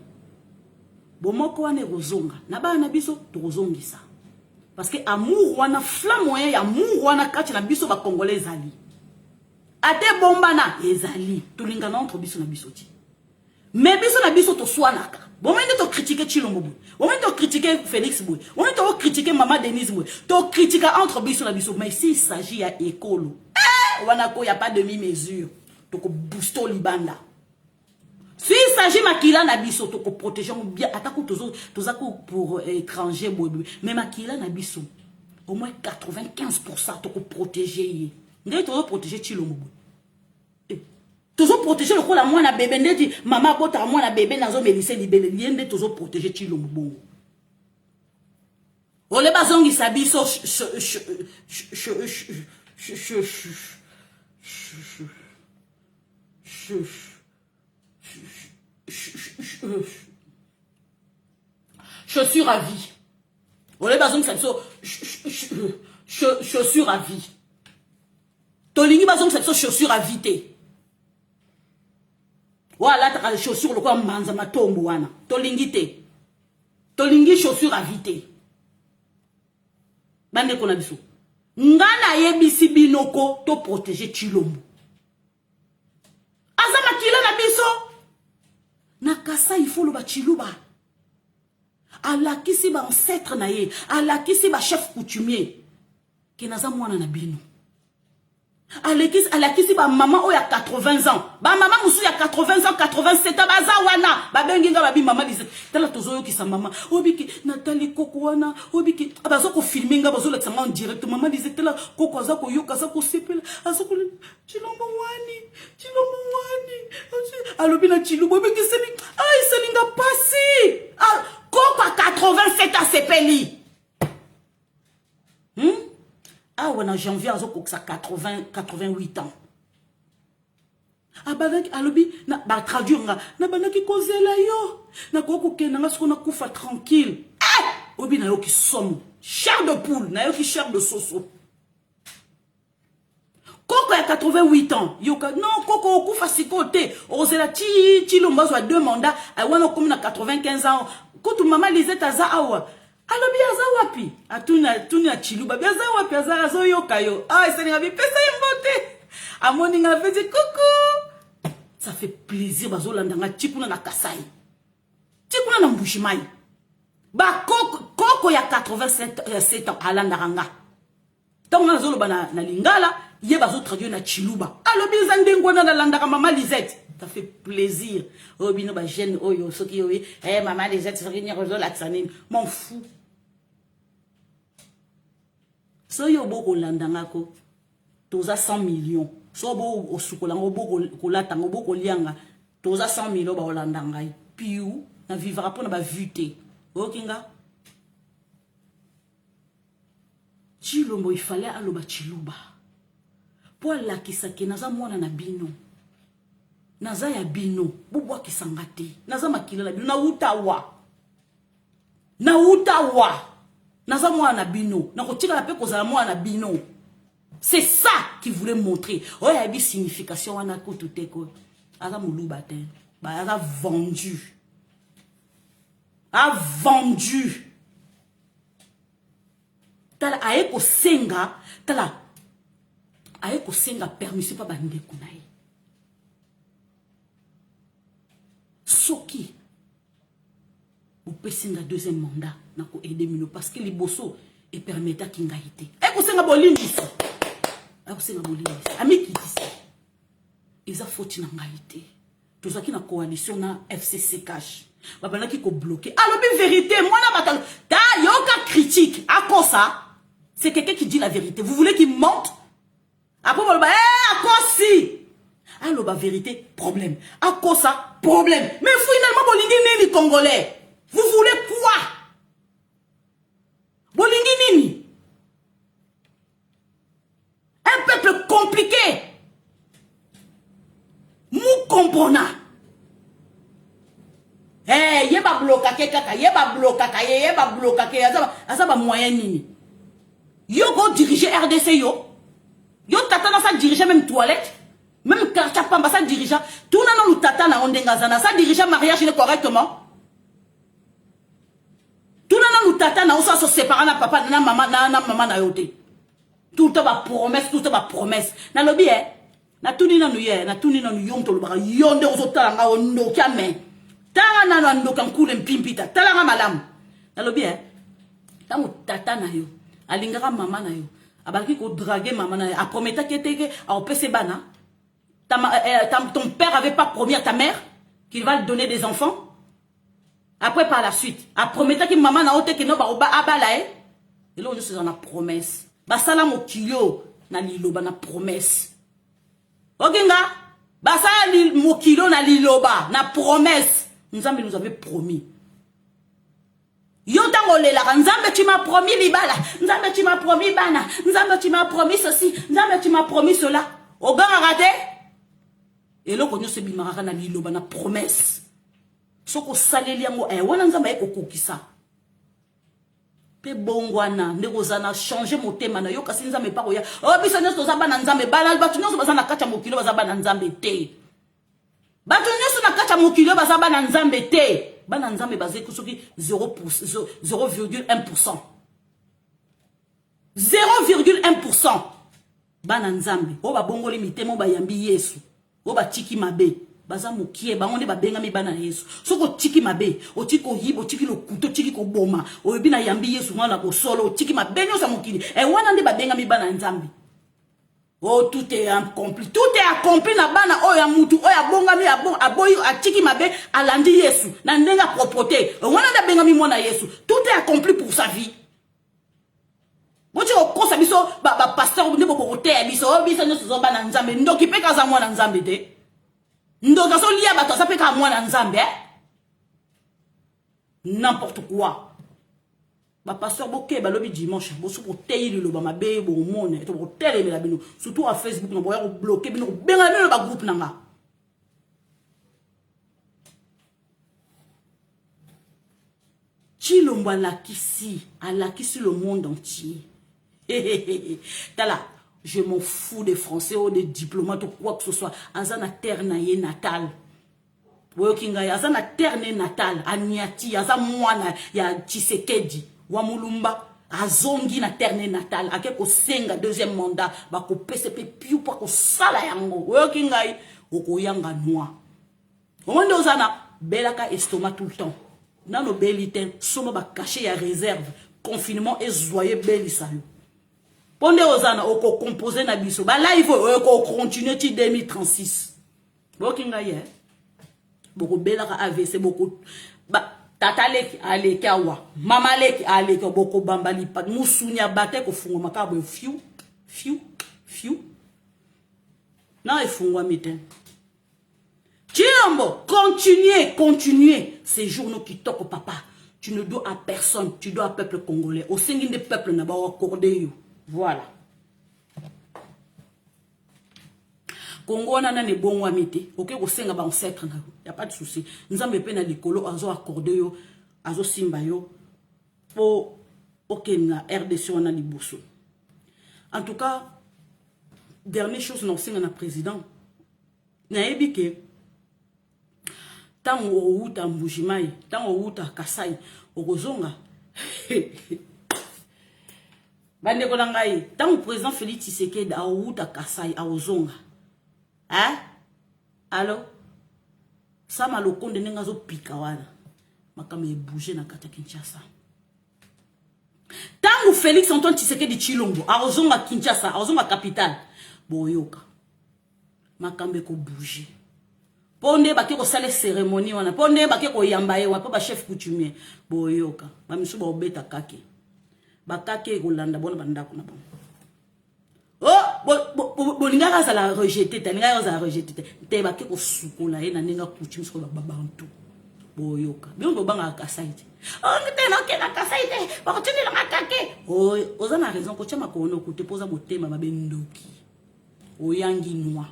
Bomoko wane rozonga. Naba na biso to rozongisa. Parce que amour wana flamme moyen amour wana kati na biso ba congolais zali. Ate bombana ezali. Tolingana entre biso na biso ti. Mais biso na biso to swanaka. Bon moment to critiquer Chilombo boy. Bon moment to critiquer Félix boy. Bon moment to critiquer Maman Denise boy. To critiquer entre biso na biso. Mais s'il s'agit à écolo. Wanako y a pas demi-mesure. To ko boosto libanda. S'il s'agit makila na biso to ko protéger bien atako tozako pour étranger boy. Mais makila na biso au moins 95% to ko protéger. Ndé to protéger Chilombo boy. Toujours protéger le rôle à moi na bébé ndé maman bota moi na bébé nazo melise libele liende toujours protéger Chilombo bon. Ole bazongi sabiso chaussure à vie. Ole bazongi sabiso chaussure à vie. Tolingi bazongi sabiso chaussure à vie. Voilà ta chaussure le quoi manza matombo wana. Tolingi te. Tolingi chaussure à vie. Bande kona biso. Ngana yebisi binoko to protéger Chilombo. Azama kila na biso. Nakasa il faut le ba Chiluba. Ala kisi ba ancêtre na ye, ala kisi ba chef coutumier. Kenaza mwana na bino. Ala kisi ba maman o ya 80 ans. Ba maman musu ya 80 ans, 87 ans baza wana. Ba benginga ba bi maman disait tala tozoyo ki sa maman. Obiki Nathalie Koko wana, obiki abazo ko filminga bazo la tsanga en direct. Maman disait tala Koko azako yoka azako sepela, azako Chilombo wani. Alobi na Chilombo obiki seli. Ay selinga pasi. Ah Koko a 87 ans sepeli. Ah ouais, en janvier, ça 88 ans. Ah bah alobi na ba traduire na banaki kozela yo na koko kenanga siko na kufa tranquille. Obi na yo ki somme chair de poule na yo ki chair de soso. Koko a 88 ans. Yoka non koko kufa sikote. Ozela Chilombo a 2 mandats. Awana comme na 95 ans. Quand maman Lisette aza awa. Alobi aza wapi? Atuna Chiluba. Aza wapi aza yoka yo. Ah, ça n'a pas pesa imbote. Amoni nga fait coucou. Ça fait plaisir bazo landanga tikuna na Kasai. Tikuna na Mbushimai. Ba koko ya 87 ans alandaranga. Tant na zolo bana na Lingala, ye bazo traduire na Chiluba. Alobi zandengona na landaka maman Lisette. Ça fait plaisir. Oh bino ba jeune oyo soki oui. Eh maman Lisette soki ni rezo la tsanine. M'en fous. So yo boko landanga ko toza 100 millions. So bo osukolango boko kolata ngo boko lianga toza 100 millions ba olandanga piu na vivra pona ba vute. Okinga Chilombo il fallait aloba Chiluba. Po la kisake naza mwana na bino. Naza ya bino bubwa kisangate. Naza makila la bino na utawa. Naza mwana bino. Na kotika la pe kozala mwana bino. C'est ça qu'il voulait montrer. Oh, il y a une signification. On a tout éco. Aza mouluba te. Ba aza vendu. A vendu. Tala aeko senga. Tala aeko senga permission pa bande kunaï. Soki. Vous pouvez un deuxième mandat. Nako aider mino parce que les bosso et permettent à kingaïté. Aeko senga bolindis. Ami qui dit ils ont fauti na ngaïté. Tout ça qui na coalition na FCC cash. Babana qui ko bloqué. Alors bien vérité, moi na batal. Ta yoka critique. À quoi ça? C'est quelqu'un qui dit la vérité. Vous voulez qu'il mente? Après vous bah à quoi si? Alors bah vérité, problème. À quoi ça? Problème. Mais finalement bolingi nini congolais? Vous voulez quoi? Bolingi nini? Un peuple compliqué. Mou comprenant. Eh, yeba blokake kaka, yeba blokake, azaba moyen nini. Yo go diriger RDC yo. Yo tata na sa dirigeant même toilette. Même quartier pamba ça dirigeant. Tout na nous tata na ondengazana ça dirigeant mariage correctement. Tout na nous tata na on se séparer na papa na maman na yote. Tout ba promesse, tout ba promesse. Na lobby na tout ni na nous hier, na tout ni na nous yom to lo ba yonde ozotala nga ondo kiame. Tanga na ndo kan kule mpimpita. Tala nga malamu. Na lobby tango tata na yo, alingaka maman na yo. Abaki ko draguer maman na yo. A prometa que a opese bana. Ton père avait pas promis à ta mère qu'il va te donner des enfants. Après, par la suite, a promis que maman n'a pas no ba abala et là, on est dans la promesse. Basala mo kilo na liloba na promesse. Ogenga, basala mo kilo na liloba na promesse. Nzambe nous avait promis. Yo tango lela, Nzambe tu m'as promis libala, Nzambe tu m'as promis bana, Nzambe tu m'as promis ceci, Nzambe tu m'as promis cela. Oganga raté. Et là, on se bimara na liloba na promesse. Soko saleli yango wana nzamba eko kokisa. Pe bongwana ndegozana changer motema na yo kasi nzambe pa koya. Oh biso nyoso zaba na nzambe bana batu nyoso bazana kacha mokilo bazaba na nzambe te. Batu nyoso na kacha mokilo bazaba na nzambe te. Bana nzambe bazé kusoki 0,1%. 0,1%. Bana nzambe. O ba bongoli mitemo ba yambi Yesu. O ba tiki mabe. Baza mukie ba onde ba benga mi bana Yesu. Soko tiki mabe, o tiko hibo, tiki lo kuto, tiki ko boma. O bina yambi Yesu mwana ko solo, tiki mabe nyosa mukili. E wana nde ba benga mi bana nzambe. Oh tout est accompli. Tout est accompli na bana oya mutu, oya bonga mi aboyi a tiki mabe alandi Yesu. Na ndenga propreté. Wana nde benga mi mwana Yesu. Tout est accompli pour sa vie. Mochi okosa biso ba pasteur ndebo bokote biso biso nyoso zo bana nzambe ndoki peka za mwana nzambe te. Ndoka so lia bato sa peka mwana nzambe n'importe quoi. Ba pasteur boke ba lobi dimanche bo so protéi le ba mabe bo mone to protéi me la bino surtout à Facebook no boya ko bloquer bino benga bino ba groupe nanga. Chilombo alakisi le monde entier. Tala, je m'en fous des Français ou des diplomates ou quoi que ce soit. Azana terre na ye natal. Wokinga azana terre na natal. Aniati, azana mwana ya Tshisekedi. Wamulumba. Azongi na terre na natal. Ake ko senga deuxième mandat. Bako PCP piou pa ko sala yango. Wokinga oko yanga noa. Omande ozana belaka estomac tout le temps. Nano beliten somo ba caché ya réserve. Confinement et joyeux belisalo. Ponde ozana oko composer na biso ba live oko continuer ti 2036 bokinga ye boko belaka AVC boko ba tata leki aleki awa mama leki aleki boko bambali pat musunya bate ko fungo makabo fiu na efungwa miten Chiombo continuez ces journaux qui toquent au papa. Tu ne dois à personne, tu dois au peuple congolais. Au sein des peuples n'a pas accordé. Voilà. Congo nana ne bon wamite. OK, au sein ba ancêtre na. Y a pas de souci. Nzambe pe na likolo azo accordé yo, azo simba yo pour OK na RDC on a liboso. En tout cas, dernière chose non c'est na président. Na ebike tango outa mbujimai, tango outa kasai, okozonga. Bande ko nangai, tango président Félix Tshisekedi a outa kasai a ozonga. Hein? Allô? Ça m'a le compte de nengazo pikawana. Makame bouger na kata Kinshasa. Tango Félix Antoine Tshisekedi Chilombo a ozonga Kinshasa, a ozonga capitale. Boyoka. Makame ko bouger. Ponde bake ko sale cérémonie wana ponde bake ko yamba ye wa pa chef coutumier boyoka ba misu ba obeta kake ba kake ko landa bona banda ko na bon oh linga ka sala rejeter te linga ka rejeter te bake ko sukola ye na ninga coutumier ko ba bantu boyoka bi on banga ka saite oh ngite na ke na ka saite ba ko tini na kake oh ozana raison ko chama ko no ko te posa motema ba bendoki oyangi noa.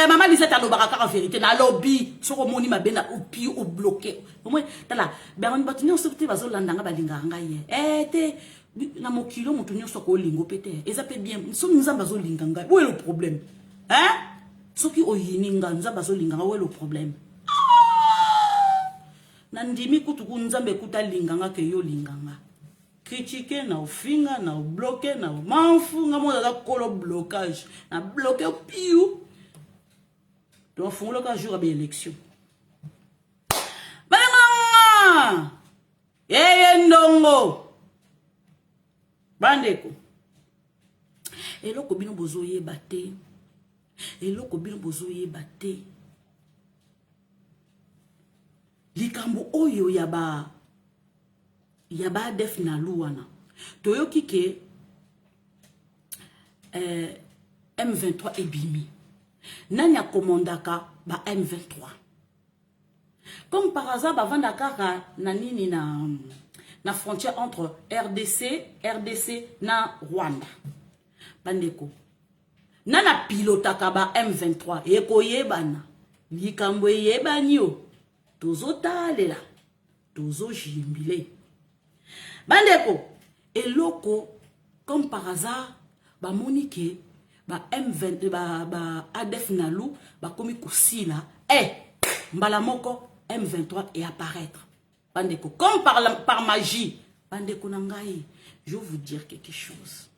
Maman disait à l'obaraka en vérité, na lobby, sur au moni ma bena ou pi ou bloqué. Au moins, t'as là, ben on battu on se fait bazo landanga balinga ngaye. Te na mokilo mutu nyonso ko lingo pete ezape bien so nzamba zo linganga où est le problème hein soki oyininga nzamba zo linganga où est le problème na ndimi kutu ku nzambe kuta linganga ke yo linganga critiquer na ofinga na bloquer na manfunga mo da kolo blocage na bloquer piu donc fongo ka jour à élection banga ndongo bandeko eloko bino bozoye bate eloko bino bozoye bate likambo oyo yaba def na luwana toyoki ke M23 ebimi nani akomondaka ba M23 comme par hasard bavanda kaka na nini na frontière entre RDC na Rwanda bandeko nana pilotaka ba M23 ekoyebana likambo yebani yo tozotalela tozojimbile bandeko eloko comme par hasard ba monike ba M20 ba ADF nalu ba komi kusila mbala moko M23 et apparaître bandeko comme par magie bandeko nangai je vais vous dire quelque chose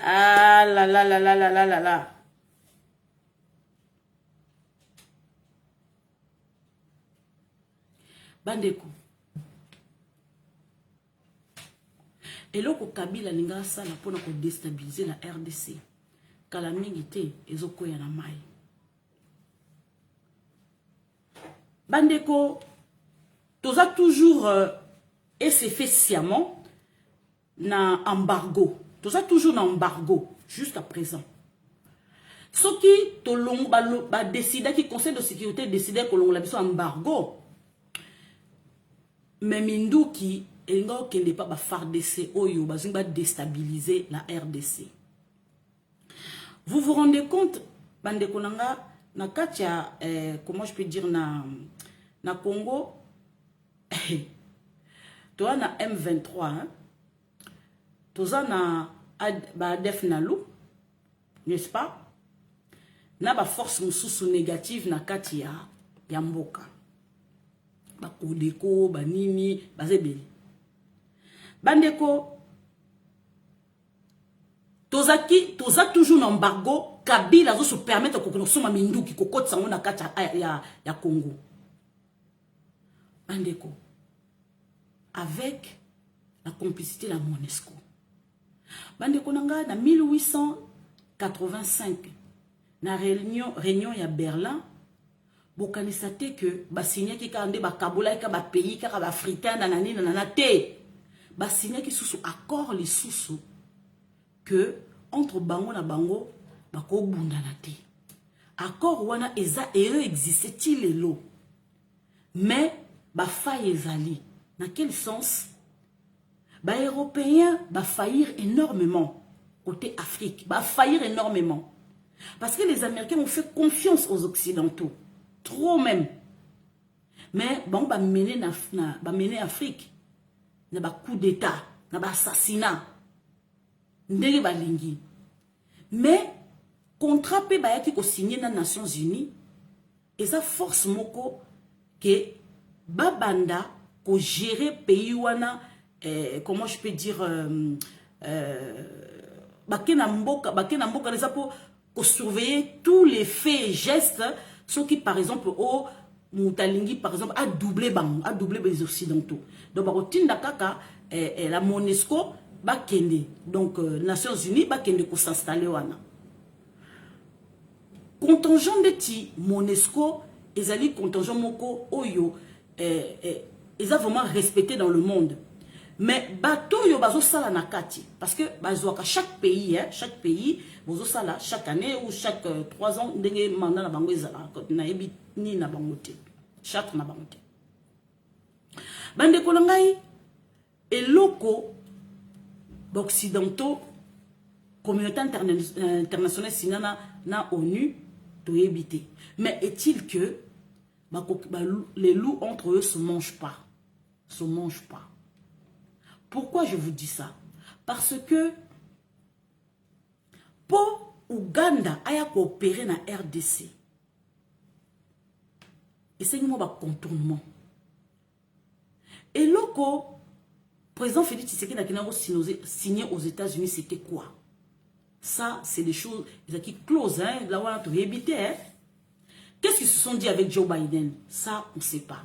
ah là là là là là là là là bandeko eloko Kabila linga sala pona ko déstabiliser la RDC kala mingi te ezokoya na mai bandeko toza toujours et c'est fait sciemment na embargo toza toujours na embargo jusqu'à présent soki tolongo ba décider qui conseil de sécurité décider que l'on la biso embargo mais minduki elinga okende pa ba FARDC oyo bazunga déstabiliser la RDC. Vous vous rendez compte bandeko nanga na katia comment je peux dire na Congo toi na M23 hein? Toza na ba ADF nalu n'est-ce pas na ba force mususu négative na katia ya mboka ba kodeko ba nini bazebeli bandeko toza toujours na embargo Kabila zo se permettre ko soma minduki ko kotsa ngona kata ya Congo bandeko avec la complicité de la MONUSCO bandeko nanga na 1885 na réunion ya Berlin bokanisa te que ba signé ki ka nde ba kabola ka ba pays ka ba africain na nani na te ba signé ki sous accord les sous que entre bango na bango ba ko bunda na te accord wana eza existait il lo mais ba faille ezali dans quel sens ba européens ba faillir énormément côté Afrique ba faillir énormément parce que les Américains ont fait confiance aux Occidentaux trop même mais bon ba mener Afrique na ba coup d'état na ba assassinat ndenge balingi mais contrat pe ba yaki ko signer na Nations Unies et ça force moko que babanda ko gérer pays wana comment je peux dire bakena mboka les pour surveiller tous les faits et gestes ceux qui par exemple au Moutalingi par exemple a doublé les occidentaux donc barotinda kaka la MONUSCO bakende donc Nations Unies bakende ko s'installer wana contingent de ti MONUSCO ezali contingent moko oyo ils ont vraiment respecté dans le monde mais bateau yo bazo sala na kati parce que bazo ka chaque pays bazo sala chaque année ou chaque 3 ans ndenge mandat na bango ezala na yebi ni na bango te chaque na bango te bande ko ngai eloko occidentaux communauté internationale sinana na ONU to éviter mais est-il que les loups entre eux se mangent pas Pourquoi je vous dis ça? Parce que pour Ouganda aya coopérer na RDC. Et c'est un contournement. Et loco, président Félix Tshisekedi qui n'a signé aux États-Unis, c'était quoi? Ça, c'est des choses qui closent, hein, là où on a tout évité, hein. Qu'est-ce qu'ils se sont dit avec Joe Biden? Ça, on ne sait pas.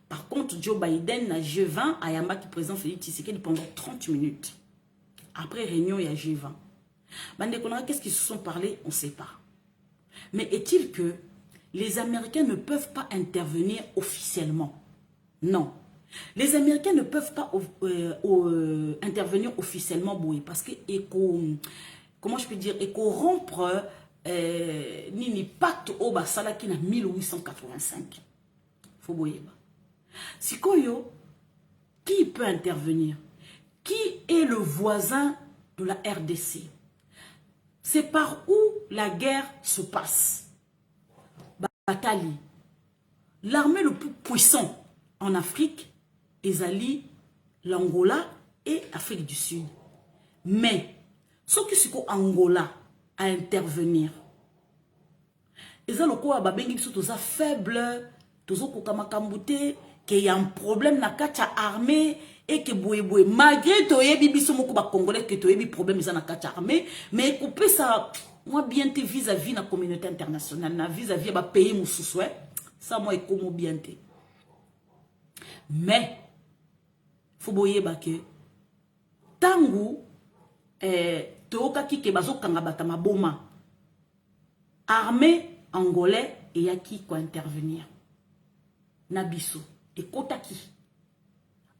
Par contre, Joe Biden a G20 à Yamaki, président Félix Tshisekedi, pendant 30 minutes. Après réunion, il y a G20. Qu'est-ce qu'ils se sont parlé? On ne sait pas. Mais est-il que les Américains ne peuvent pas intervenir officiellement? Non. Les Américains ne peuvent pas intervenir officiellement, parce que comment je peux dire, rompre ni pacte au basala qui na 1885. Faut boyer. Sikoyo, qui peut intervenir? Qui est le voisin de la RDC? C'est par où la guerre se passe. Batali. L'armée le plus puissant en Afrique, Ezali, l'Angola et Afrique du Sud. Mais, ce qui est Angola à intervenir, Ezali a babengi biso toza faible, tozo kokamakamboute, qu'il y a un problème na kacha armée et que boye malgré to yebi biso moko ba congolais que to yebi problème za na kacha armée, mais couper ça moi bien te vis-à-vis la communauté internationale, na vis-à-vis ba pays mususu, ça moi est comme bien te. Mais faut boye ba que tangu toka ki bazo kanga bata maboma armée angolais et yaki ko intervenir na biso et kotaki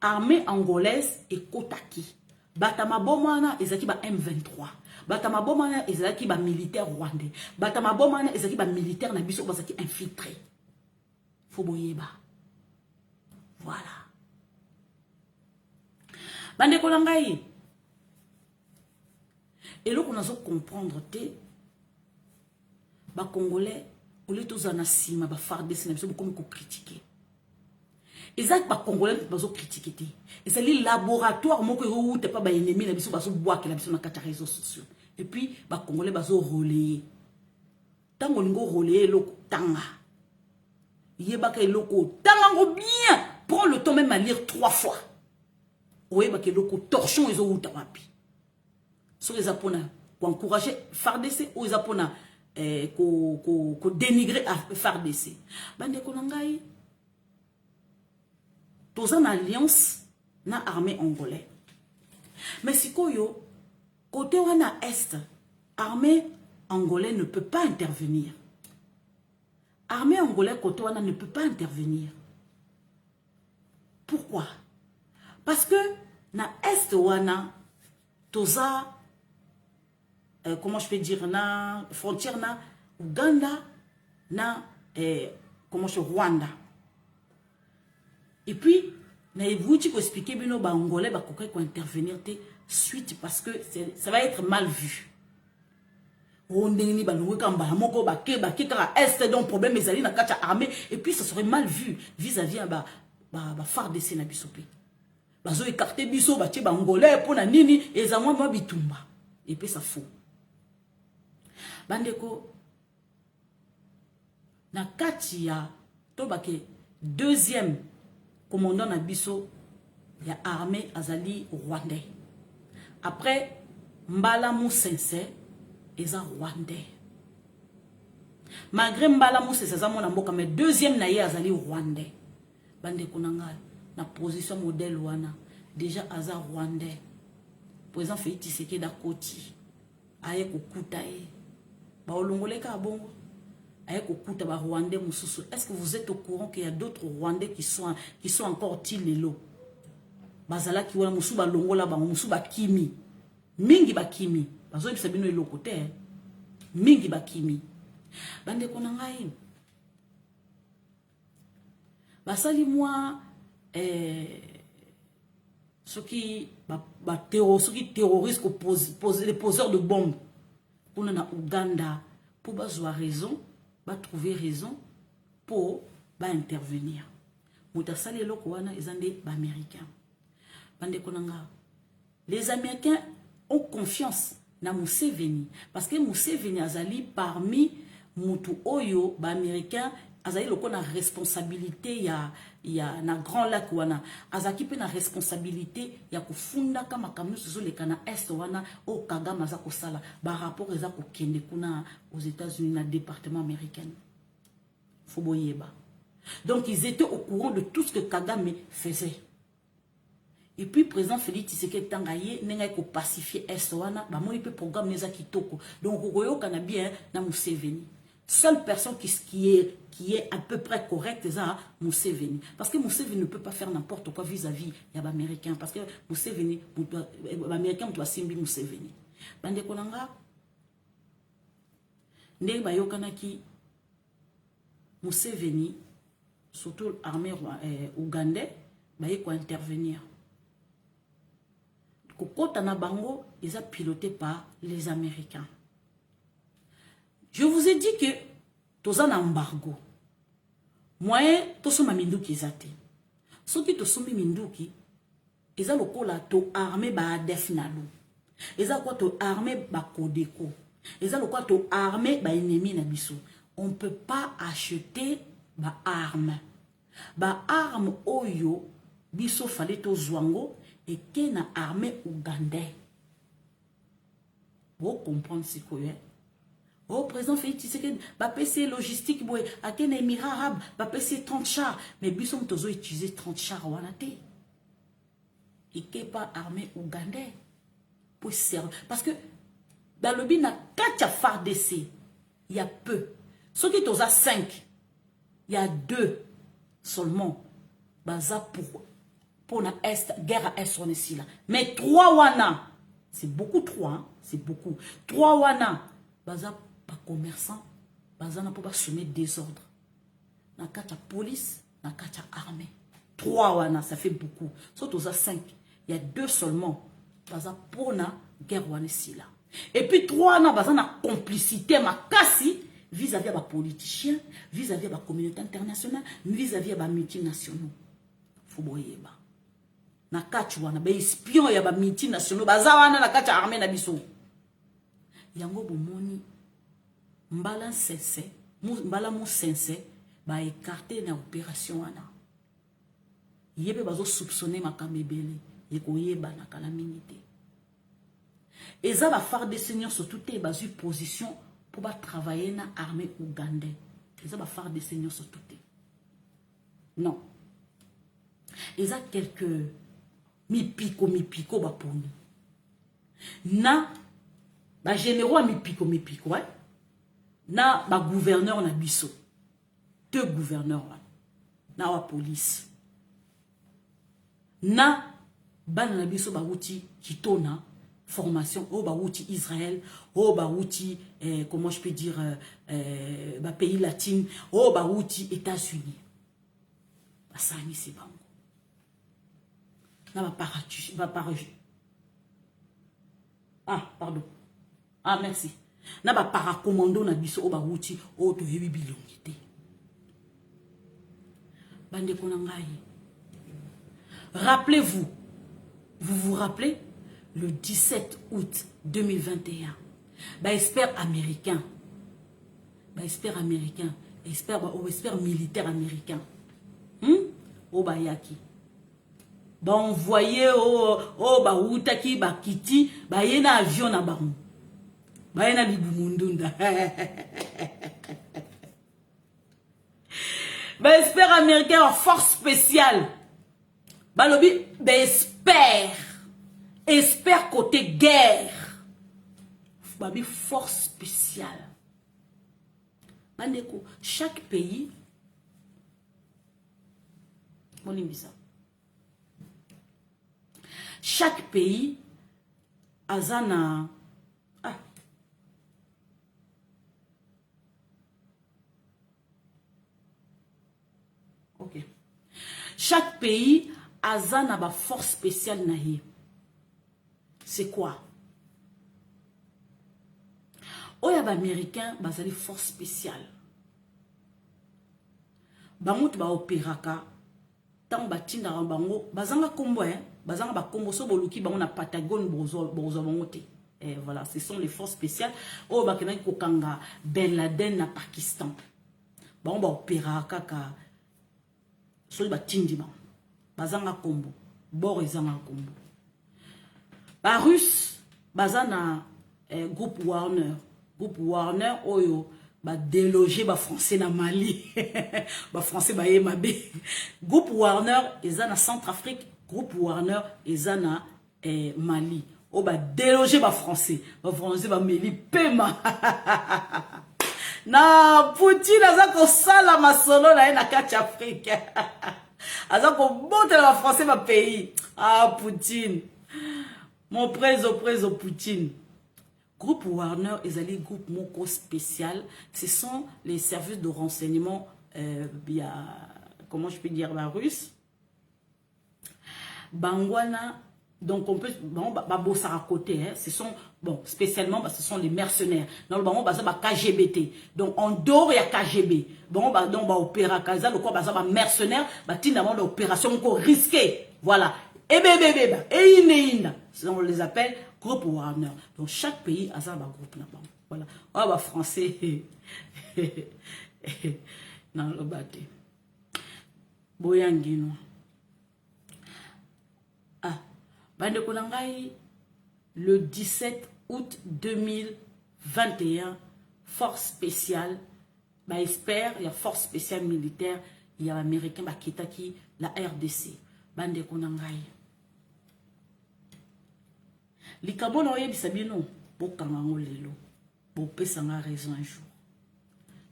armée angolaise et kotaki batama bomana ezaki ba M23 batama bomana ezaki ba militaire rwandais batama bomana ezaki ba militaire na biso bazaki infiltré faut boyeba voilà bande ko langai et là on a comprendre te ba congolais au lieu de na sima ba FARDC na biso beaucoup ko critiquer. Et ça, les Congolais ne peuvent pas critiquer. Et c'est le laboratoire où tu pas ba ennemi na biso baso bois que la biso na kata réseaux sociaux. Et puis les Congolais baso relayer. Tango lingo relayer loko tanga. Yeba ka loko tanga ngo bien. Prends le temps même à lire 3 fois. Oyeba ka loko torchon ezo uta wapi. So les apona ko encourager FARDC ou les apona ko dénigrer FARDC. Bande ko nangai tous en alliance na armée angolais. Mais si koyo, côté wana est, armée angolais ne peut pas intervenir. Armée angolais côté wana ne peut pas intervenir. Pourquoi? Parce que na est wana, toza, comment je peux dire, na frontière na Ouganda, na comment je Rwanda. Et puis, vous qui expliquer que les Angolais vont intervenir suite parce que ça va être mal vu. Et puis, ça serait mal vu vis-à-vis de FARDC na bisope. Bazo écarté biso ba tcheba Angolais pour na nini et za moi bitumba. Et puis ça faux. Bandeko na katia to bake deuxième commandant Nabiso, il y a armée Azali rwandais. Après, Mbala Moussensé, ils sont rwandais. Malgré Mbala Moussensé, mais deuxième naïe Azali rwandais. Bande Konanga, na position modèle wana, déjà Azali rwandais. Président Félix Tshisekedi Dakoti, aye kokutaye. Ba olongole ka bongo. Est-ce que vous êtes au courant qu'il y a d'autres Rwandais qui sont encore Tilelo? Bazala qui wala musuba longola ba musuba kimi. Mingi ba kimi. Bazo yebisa bino elokote. Mingi ba kimi. Bande konangai. Basali moi ceux qui terroristes les poseurs de bombes. Pour na Ouganda pour bazoa raison. Va trouver raison pour intervenir. Moutasali loko wana ezande ba américain. Bande konanga. Les Américains ont confiance na Museveni parce que Museveni azali parmi mutu oyo ba américain azali loko na responsabilité ya na grand lac wana azaki pe na responsabilité ya kufunda kama kamnu sozo leka na est wana o Kagame aza ko sala ba rapport eza ko kende kuna aux États-Unis na département américain. Faut boyeba. Donc ils étaient au courant de tout ce que Kagame faisait. Et puis président Félix Tshisekedi tangaye nenga ko pacifier est wana ba moni pe programme neza kitoko. Donc okoyo kana bien na Museveni. Seule personne qui est à peu près correcte c'est Museveni. Parce que Museveni ne peut pas faire n'importe quoi vis-à-vis des Américains. Parce que Museveni, les Américains doivent simbi Museveni. Bande konanga ndenge bayokanaki Museveni surtout l'armée ougandais baye ko intervenir. Kokota na bango ils a piloté par les Américains. Je vous ai dit que tous en embargo. Moi, tous sont minduki zate. Ceux qui tous sont minduki, ils ont le coup là, to armé ba defnalu. Ils ont quoi to armé ba kodeko. Ils ont le quoi to armé ba ennemi na biso. On peut pas acheter ba arme. Ba arme oyo biso fallait to zwango et que na armée ougandais. Vous comprenez ce que c'est? Oh, président Félix Tshisekedi, bah PC logistique, boy, à quel émirat arabe, bah PC 30 chars, mais bisson tozo utiliser 30 chars wanate. Et qui pas armée ougandais pour servir. Parce que dans le bin, quand il y a FARDC, il y a peu. Ceux qui toza 5, il y a 2 seulement. Bah ça pour la est, guerre à est on est ici là. Mais 3 wana, c'est beaucoup 3, hein? C'est beaucoup. 3 wana, bah ça pas commerçant, bazana pour pas semer désordre. Na kacha police, na kacha armée. 3 wana, ça fait beaucoup. Surtout ça 5, il y a 2 seulement. Baza pour na guerre wana ici là. Et puis 3 wana bazana complicité ma kasi vis-à-vis des politiciens, vis-à-vis de la communauté internationale, vis-à-vis des multinationaux. Faut boyer ba. Na kacha wana ba espion ya ba multinationaux, baza wana na kacha armée na biso. Yango bomoni mbala sense, mbala mo sense, ba écarté na opération wana. Yebe bazo soupçonner makamebele, yeko yeba na kala minité. Eza ba phare des seigneurs surtout te bazu position pour ba travailler na armée ougandais. Eza ba phare des seigneurs surtout te. Non. Eza quelques mipiko ba poni. Na ba généraux mipiko ouais. Na ba gouverneur na biso 2 gouverneurs na wa police na bana na biso ba wuti kitona formation o ba wuti Israël o ba wuti comment je peux dire ba pays latins o ba wuti États-Unis ba sani c'est bango na ba parachute ah pardon ah merci na ba paracommando na biso o ba wuti o to yebi bilongité bande konangai. Rappelez-vous, vous vous rappelez le 17 août 2021 ba expert américain expert militaire américain o ba yaki ba envoyé o ba wutaki ba kiti ba yena avion na bango. Bayena libumundunda. Bah expert américain en force spéciale. Bah lobby, bah expert côté guerre. Bah force spéciale. Bandeko, chaque pays. Chaque pays a zana. Ok. Chaque pays a une force spéciale. C'est quoi? Oya ba américain bazali force spéciale. Bango ba opéraka tant batinda bango bazanga kombo bazanga ba Congo so boluki bango na Patagon bozo bangote. Et voilà, ce sont les forces spéciales. Oh bakena kokanga Ben Laden na Pakistan. Bango ba opéra kaka so ba tindi ba. Bazanga kombo, bor ezanga kombo. Ba russe bazana groupe Warner. Groupe Warner oyo ba déloger ba français na Mali. Ba français ba yemabe. Groupe Warner ezana Centrafrique, groupe Warner ezana Mali. O ba déloger ba français ba meli pema. Na Poutine aza ko sala masolo na kati Afrique. Aza ko monter ba français ba pays. Ah Poutine. Mon préso Poutine. Groupe Warner et les groupes moko spécial, ce sont les services de renseignement comment je peux dire, russe. Bangwana, donc on peut bosser à côté, hein, ce sont spécialement ce sont les mercenaires. Dans le bango KGBT. Donc en dehors il y a KGB. Donc opéra kaza le quoi mercenaires, tinamment l'opération encore risquée. Voilà. Et on les appelle groupe Warner. Donc chaque pays a un groupe là-bas. Voilà. Ah bah français. Non le baté. Boyangino. Ah, bande konangai le 17 août 2021 force spéciale espère il y a force spéciale militaire, il y a américain kitaki la RDC. Bande konangai likabo na oyebisa bino bokanga ngo lelo bopesa nga raison un jour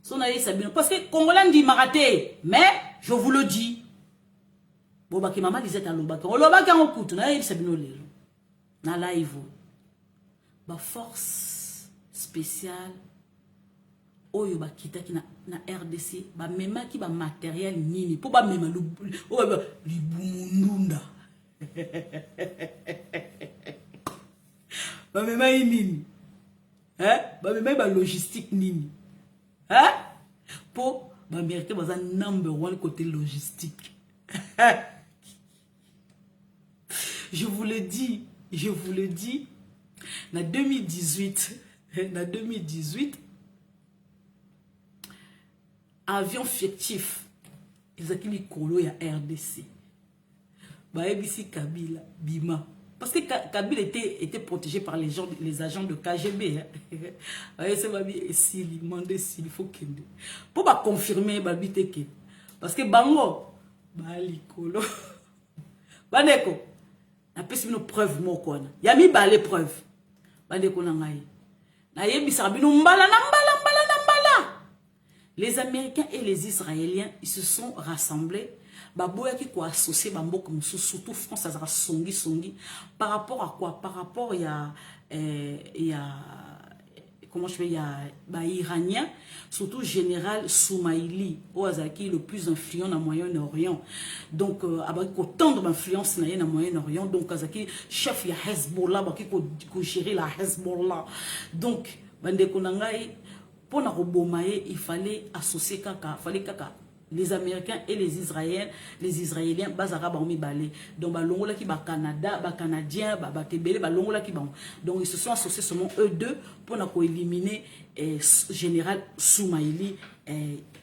so na yebisa bino parce que congolais ndi maraté mais je vous le dis bobaki mama Lisette alobaki olobaki ngo kutu na yebisa bino lelo na live ba force spéciale oyo bakitaki na RDC ba memaki ba matériel nini po ba mema libumundunda ba mema nini ba mema ba logistique nini po ba américain baza number 1 côté logistique. Je vous le dis na 2018 avion fictif ezaki likolo ya RDC ba ebisi Kabila bima. Parce que Kabila était protégé par les agents de KGB. Il faut qu'il pour confirmer parce que Bango Balikolo Baneko n'a pas une preuve mokona. Yami ba les preuves. Baneko nangai. Na yebisa bino mbala. Les Américains et les Israéliens, ils se sont rassemblés. Baboya qui quoi associé bambo comme surtout France azara songi par rapport à quoi? Par rapport il y a comment je fais, il y a iranien surtout général Soumaïli Ouazaki le plus influent dans le Moyen-Orient. Donc avec autant d'influence dans le Moyen-Orient, donc Azaki chef ya Hezbollah qui gérer la Hezbollah. Donc bande konangai pour na robomaye il fallait associer kaka les Américains et les Israéliens bazara ba mi balé donc ba longola ki ba Canada ba Canadien ba tebele ba longola ki ba donc ils se sont associés seulement eux deux pour na ko éliminer général Soumaïli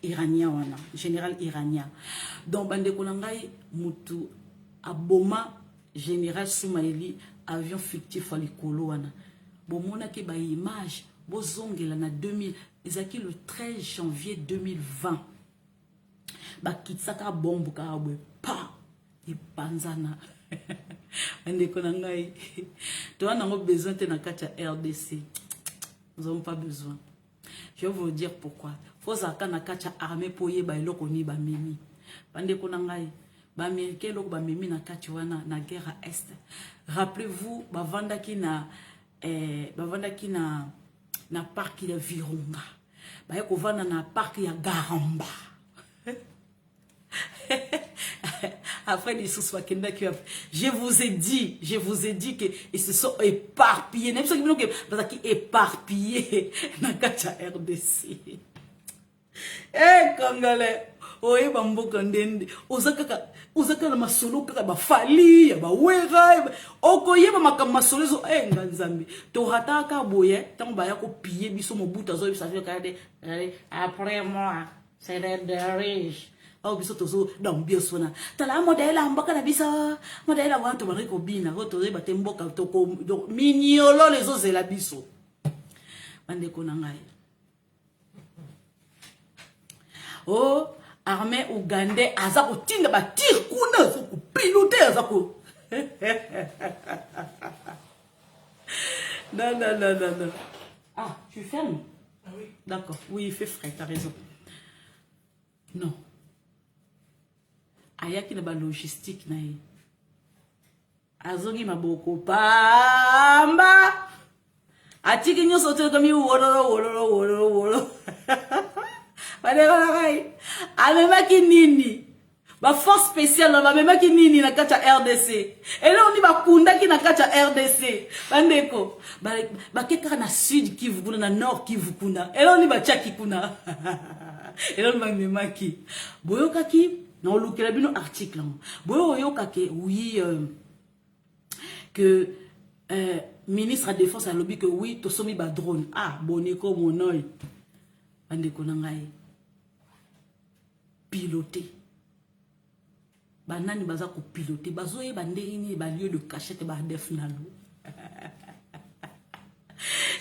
iranien wana général iranien. Donc bande konangai mutu aboma général Soumaïli avion fictif alikolo wana bomona ki ba image bozongela na 2000 ezaki le 13 janvier 2020 bakitsaka bombe ka bwe pa ipanzana ndeko na ngai to wana ngo besoin te na kati ya RDC. Nous n'avons pas besoin. Je vais vous dire pourquoi. Faut zaka na kati ya armée po yeba eloko ni ba memi bandeko na ngai ba américain loko ba memi na kati wana na guerre à est. Rappelez-vous bavandaki na parc ya Virunga ba ko vanda na parc ya Garamba. Après les sous je vous ai dit qu'ils se sont éparpillés. Même ceux qui éparpillés dans la RDC. Eh Congolais, oye bamboka ndende ozaka na masolo kaka bafali ya bawera okoyeba makambo masolo ezo nga nzambe torataka boye ntango baya kopie biso mobutu azoyebisa vio kade après moi c'est de riche au biso tozo d'ambiance wana tala modèle mboka na biso modèle wana to bari kobina ko tozo bate mboka to ko mignolo les ozela biso bande ko na ngai oh armée ougandais aza ko tinda ba tir kuna zo ko piloter aza ko non. Ah, tu fermes? Ah oui. D'accord. Oui, il fait frais, t'as raison. Non. Ayaki na ba logistique na ye. Azongi maboko pamba. Atiki nyoso te komi wololo. Bade wala kai. Amemaki nini? Ba force spéciale ba memaki nini na kata RDC. Et là on dit ba kundaki na kata RDC. Bandeko. Ba keka na sud Kivu kuna na nord Kivu kuna. Et là on dit ba chaki kuna. Et là on ba memaki. Boyokaki na olukela bino article. Boyokake oui que ministre de la défense a lobby que oui to somi ba drone. Ah boneko mon oeil. Bandeko na ngai. Piloter. Banani baza ko piloter bazoye bandeni ba lieu de cachette ba def nalo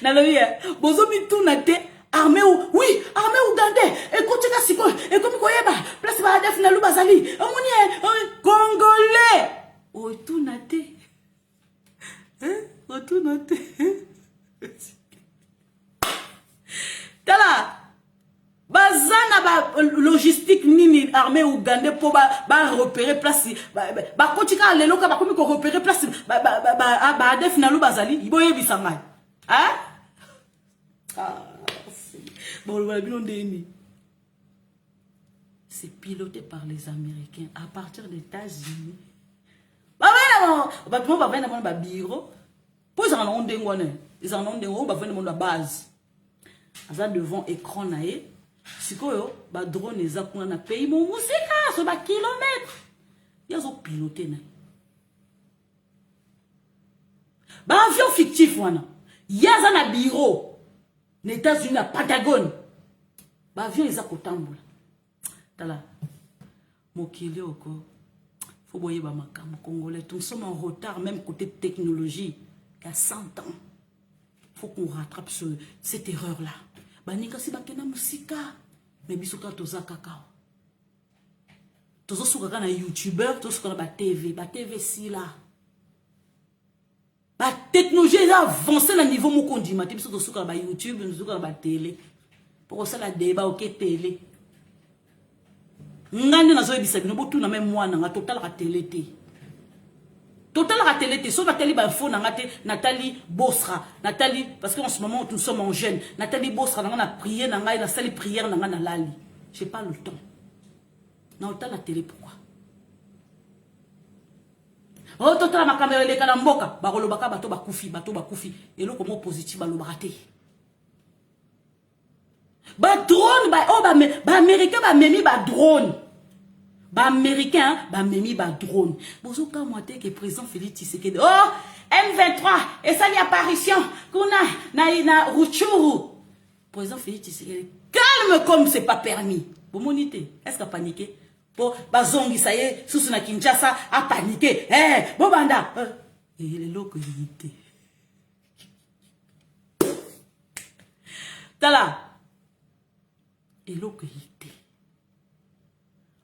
nalobi bozo mi tuna te armée oui armée ougandais et kotika siko et komi koyeba place ba def nalo bazali omoni congolais o tuna te o tuna te tala bazana ba logistique nini armée ougandais pour ba repérer place ba kotika lelo ka ba komi ko repérer place ba def na lu bazali iboye bisanga hein bon voilà bien ndeni c'est piloté par les Américains à partir des États-Unis ba vena ba bureau pour ça on ndengwana ils en ont ndengo ba vena ba base aza devant écran nae sikoyo ba drone eza kuna na pays mo musika so ba kilomètre yazo piloter na ba avion fictif wana yaza na bureau les États-Unis na Pentagone ba avion eza kotambola tala mokili oko faut boyer ba makambo congolais nous sommes en retard même côté technologie il y a 100 ans faut qu'on rattrape cette erreur là baninga si bakena musika mais bisoka toza kakao tozo suka na youtubeur tozo suka na ba TV si là ba technologie avancée na niveau moko ndima te biso tozo suka ba YouTube tozo suka ba télé pour ça la débat OK télé ngandi nazo ebisa bino botu na même mwana nga total ka télé te total la télé, so Nathalie Balfo, Nathalie Bosra, Nathalie, parce qu'en ce moment nous sommes en jeune, Nathalie Bosra, on a prié, on a salle prière, on a lali. J'ai pas le temps. Non, la télé, pourquoi? Oh, total ma caméra, les kalamboka, barolo baka, bato bakoufi, et l'eau comment positif, balo baraté. Ba drone, ba américain, ba memi, ba drone. Ba américain, ba memi ba drone. Bozo ka moite que président Félix Tshisekedi. Oh, M23 et ça y apparition. Kuna na Ruchuru. Président Félix Tshisekedi. Calme comme c'est pas permis. Bon monité. Est-ce qu'a paniqué? Bon bazongi ça y est, sous na Kinshasa a paniqué. Eh, bon banda. Et il est localité. Tala. Et localité.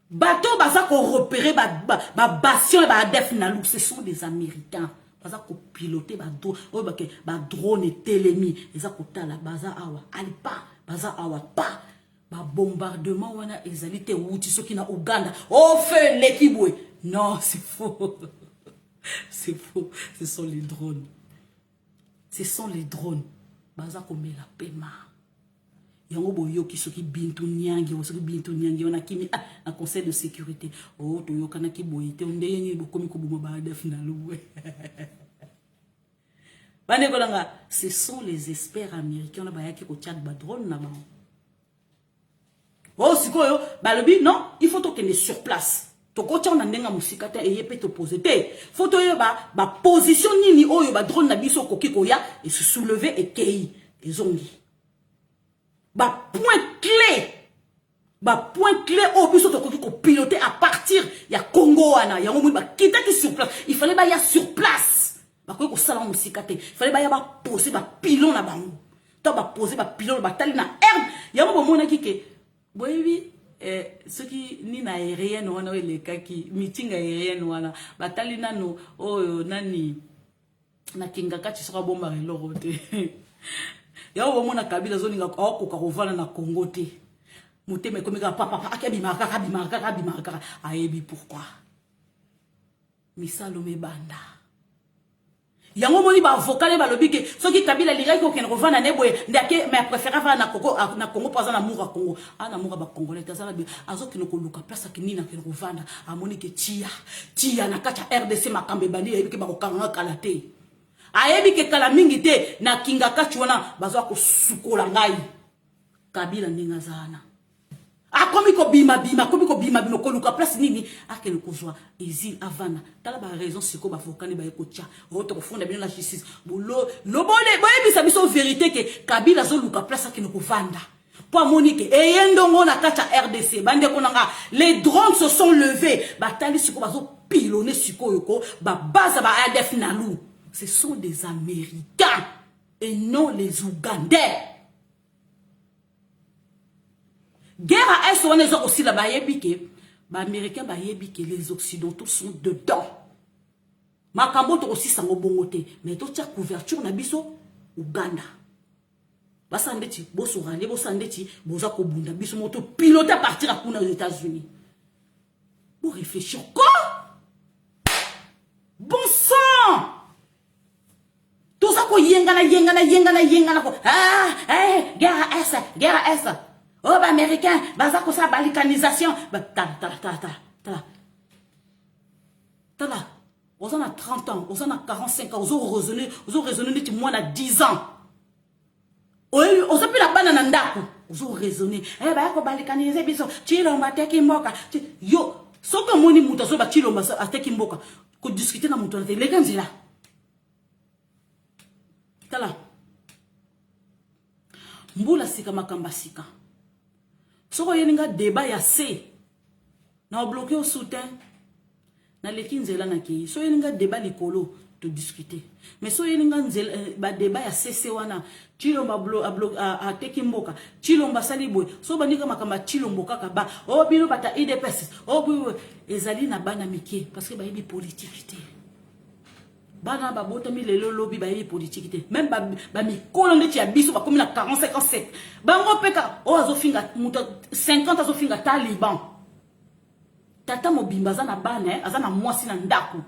Bateau baza ko repérer ba bastion et ba def nalou, ce sont des Américains. Baza ko piloter ba drone et télémi, eza ko tala baza awa alipa, baza awa pa. Ba bombardement wana ezalité wuti soki na Uganda. Oh feu l'équiboué. Non, c'est faux. C'est faux, ce sont les drones. Ce sont les drones. Baza ko me la pema. Yango boyo ki soki bintu nyangi on a kimi un conseil de sécurité oh to yokana ki boyite onde yengi bokomi ko buma ba def na loué bane kolanga ce sont les experts américains na ba yaki ko Tchad ba drone na ba Oh, sikoyo, balobi, non, il faut que sur place. Toko tia on ndenga musika te eye pe te poser te. Faut to ba position nini oyo ba drone na biso koki koya et se soulever et kei ezongi. Ba point clé. Ba point clé au biso to koki ko piloter à partir ya Congo wana ya ngomu ba kita ki sur place. Il fallait ba ya sur place. Ba koki ko sala musika te. Il fallait ba ya ba poser ba pilon na bango. To ba poser ba pilon ba tali na herbe. Ya mo mona ki ke boyebi ce qui ni na aérienne wana le kaki meeting aérienne wana batali nano oyo nani na kinga kati soka bomba reloro te ya o mona Kabila zoninga akoka kovana na Congo te muteme komika papa akabimaka ayebi pourquoi misalo mebanda yango moni ba avocat le balobi ke soki Kabila lirai ko ken rovana ne boye ndake mais préfère va na Congo pas na moura Congo ana moura ba congolais tazala bi azoki no koluka place ki nina ken rovana amoni ke tia na kacha RDC makambe bandi yebi ke ba kokanga kala te ayebi ke kala mingi te na kinga kachi wana bazwa ko sukola ngai Kabila ndinga zana akomi ko bima ko luka place nini akele kozwa exil avana tala ba raison siko ba fokani ba ekocha oto ko funda bien la justice bolo lobole boyebisa biso vérité ke Kabila zo luka place akele ko vanda po Monique eyendongo na kacha RDC bande ko nanga les drones se sont levés batali siko bazo pilonner siko yoko ba base ba ADF nalu ce sont des Américains et non les Ougandais. Guerre à est on est aussi là bas yebike ba américains ba yebike les occidentaux sont dedans makambo to aussi sango bongote mais to tia couverture na biso Uganda basandeti boso rande bosandeti boza ko bunda biso moto piloter à partir à kuna aux États-Unis pour réfléchir quoi bon sang tout ça ko yengana ko guerre à est oh, bah, américain, bah, ça, ça, balkanisation. Bah, tala. On en a 30 ans, on en a 45 ans, on a raisonné, moi, on a 10 ans. On a plus la banane ndako. On a raisonné. Eh, bah, ko balkaniser, biso, chilomba, teki mboka. Yo, soka moni muta, so, ba, chilomba, teki mboka. Ko discuter na muta, les gars, là. Tala. Mbula sika makamba sika. Soko yeninga débat ya C na bloqué au soutien na lekinzela na ki so yeninga débat likolo to discuter mais so yeninga nzela ba débat ya CC wana chilomba a tekimboka chilomba saliboy so bandika makamba chilomboka ka ba o bino bata IDPS o bu ezali na bana mike parce que ba yebi politique te bana ba botami lelo lobby ba yebi politique te même ba mikolo ndeti ya biso ba komi na 40 57 bango peka o azofinga muta 50 azofinga Taliban tata mobimba za na bana azana mwasi na ndako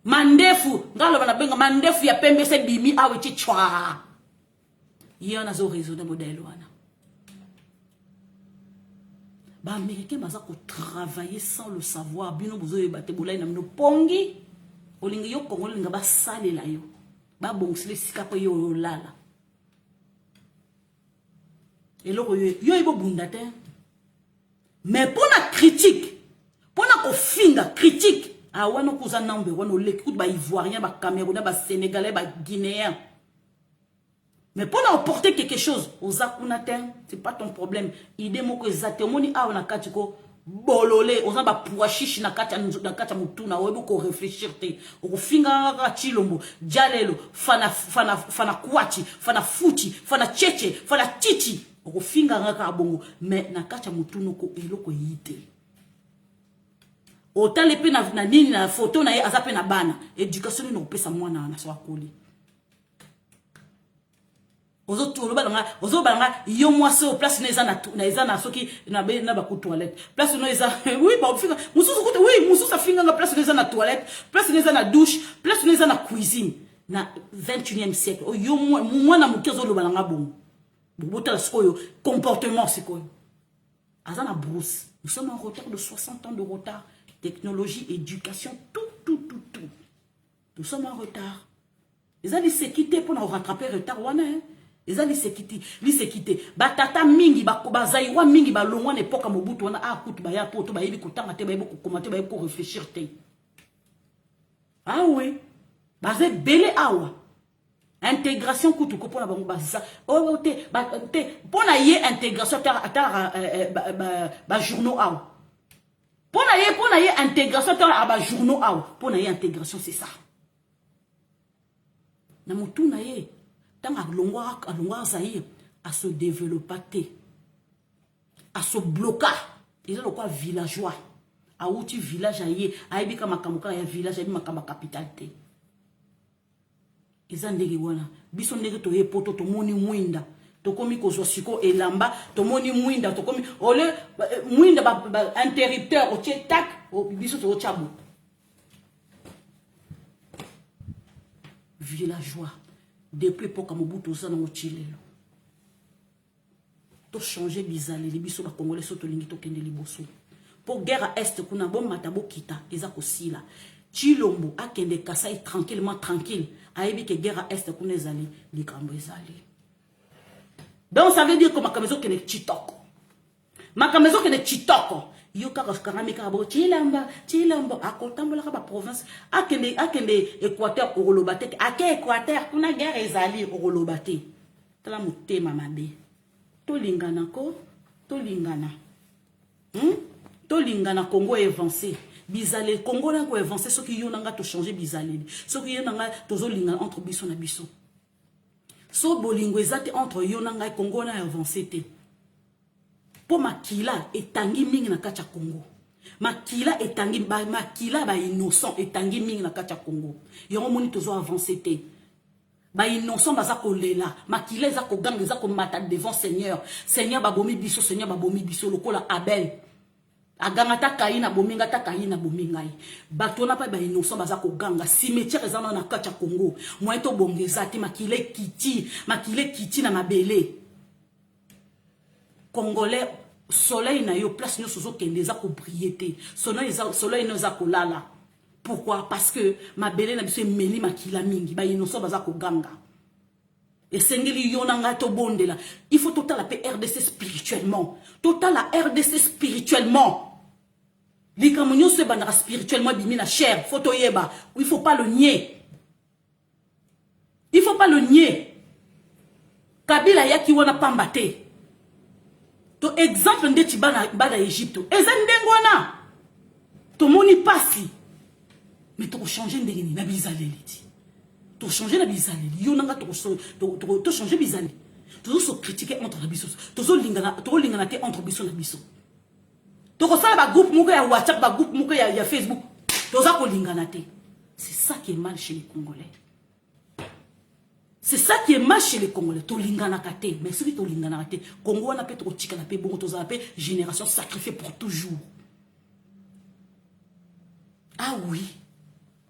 mandefu ngalo bana benga mandefu ya pembe se bimi awe chichwa yona zo raisonner modèle wana ba américain baza ko travailler sans le savoir bino bozo yebate bolai na mino pongi olingi yo Congo linga ba salela yo ba bongsile sika po yo lala eloko yo ibo bunda te mais pour la critique pour la ko finga critique ah wana kuza nambe wana l'écoute ba ivoirien ba camerounais ba sénégalais ba guinéen mais pour apporter quelque chose aux akunaten c'est pas ton problème idée moko ezatemoni a na katiko bololé oza ba puachichi na kata mutuna webu ko réfléchir te o finga ka chilombo jalelo fana kuachi fana fuchi fana cheche fana titi o finga ka bongo mais na kata mutuna ko eloko yite o talepe na nini na photo na ye azape na bana éducation no pesa mwana na so akoli ozo balanga yo mwase au place na na soki na be na ba ku toilette place no eza oui ba finga mususu kote oui mususu finga na place na toilette place na douche place na cuisine na 21e siècle o yo mwana mukezo lo balanga bon bobota sikoyo comportement sikoyo azana brousse nous sommes en retard de 60 ans de retard technologie éducation tout nous sommes en retard les amis c'est quitté pour nous rattraper retard wana eza lisekite batata mingi bazaiwa mingi balongwa na epoka Mobutu wana akutu baya poto bayebi kotanga te bayebi kokoma te bayebi korefléchir te. Ah oui, bazé belé awa intégration kutu ko pona bango baza oh te pona ye intégration ta ba journaux awa pona ye intégration ta ba journaux awa pona ye intégration c'est ça na mutu na ye tant alongwa zaïr à se développer à se bloquer ils ont quoi villageois a outi village aye ayebi ka makamuka ya village ayebi makamba capitalité eza ndenge wana biso ndenge to yepoto to moni mwinda to komi ko siko elamba to moni mwinda to komi ole mwinda ba interrupteur o tchetak o biso to chabo villageois depuis époque Mobutu ça na mochilelo to changer bizali biso ba congolais soto lingi to kende liboso pour guerre à est kuna bon matabo kita eza ko sila Chilombo akende Kasai tranquillement tranquille ayebi que guerre à est kuna ezali likambo ezali donc ça veut dire que makamezo kene chitoko makamezo kene chitoko yo ka karamika bo chilombo akotambola ka ba province akende Équateur orolobate ake Équateur kuna guerre ezali orolobate tala mutema mabe tolingana ko tolingana tolingana Congo avancé bizalé Congo na ko avancé ce qui yonanga to changer bizalé ce qui yonanga tozo lingana entre biso na biso so bolingo ezate entre yonanga Congo na avancé te po makila etangi mingi na kacha Congo makila etangi makila ba innocent etangi mingi na kacha Congo yongo moni tozo avancé te ba innocent baza ko lela makila za ko ganga za ko mata devant Seigneur babomi biso Seigneur babomi biso lokola Abel aganga ta kaina bominga ta kaina bomingai bato na pa ba innocent baza ko ganga cimetière ezana na kacha Congo moi to bongeza ti makile kiti na mabele Congolais soleil na yo place no sozo kende za ko briller te soleil no za ko lala. Pourquoi? Parce que ma belle na biso meli makila mingi ba innocent baza ko ganga et sengeli yonanga to bondela il faut total la paix RDC spirituellement total la RDC spirituellement likamunyo se bandara spirituellement bimi na chair faut yeba il faut pas le nier Kabila yaki wana pambate to exemple ndeti bana Égypte eza ndengwana to moni pasi mais tu changer ndenge na bizaleli ti tu changer na bizaleli yo nanga to changer bizaleli tu so critiquer entre la biso tu so lingana te entre biso na biso tu ko sala ba groupe moko ya WhatsApp ba groupe moko ya Facebook tu za ko lingana te. C'est ça qui est mal chez les Congolais. C'est ça qui est mal chez les Congolais. To lingana kate mais celui to lingana kate Congo na peut to tika na pe bongo to za pe génération sacrifiée pour toujours. Ah oui.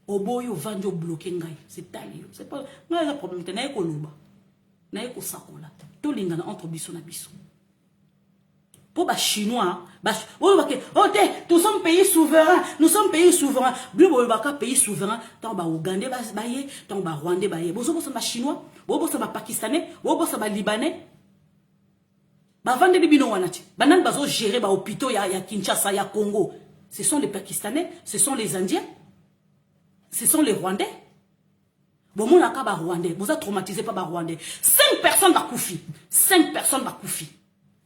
Oboyo vanjo bloqué ngai c'est tali c'est pas ngai la problème te na ko luba na ko sakola to lingana entre biso na biso pour ba chinois ba oh nous sommes pays souverains bio ba pays souverain tant ba ougandais ba ye tant ba rwandais ba ye bozo ba chinois bozo ba pakistanais bozo ba libanais ba vande bino wanati banan bazo gérer ba hôpitaux ya Kinshasa ya Congo ce sont les pakistanais ce sont les indiens. Ce sont les Rwandais. Bon, mon akaba Rwandais. Vous êtes traumatisé par les Rwandais. 5 personnes va koufi. 5 personnes va koufi.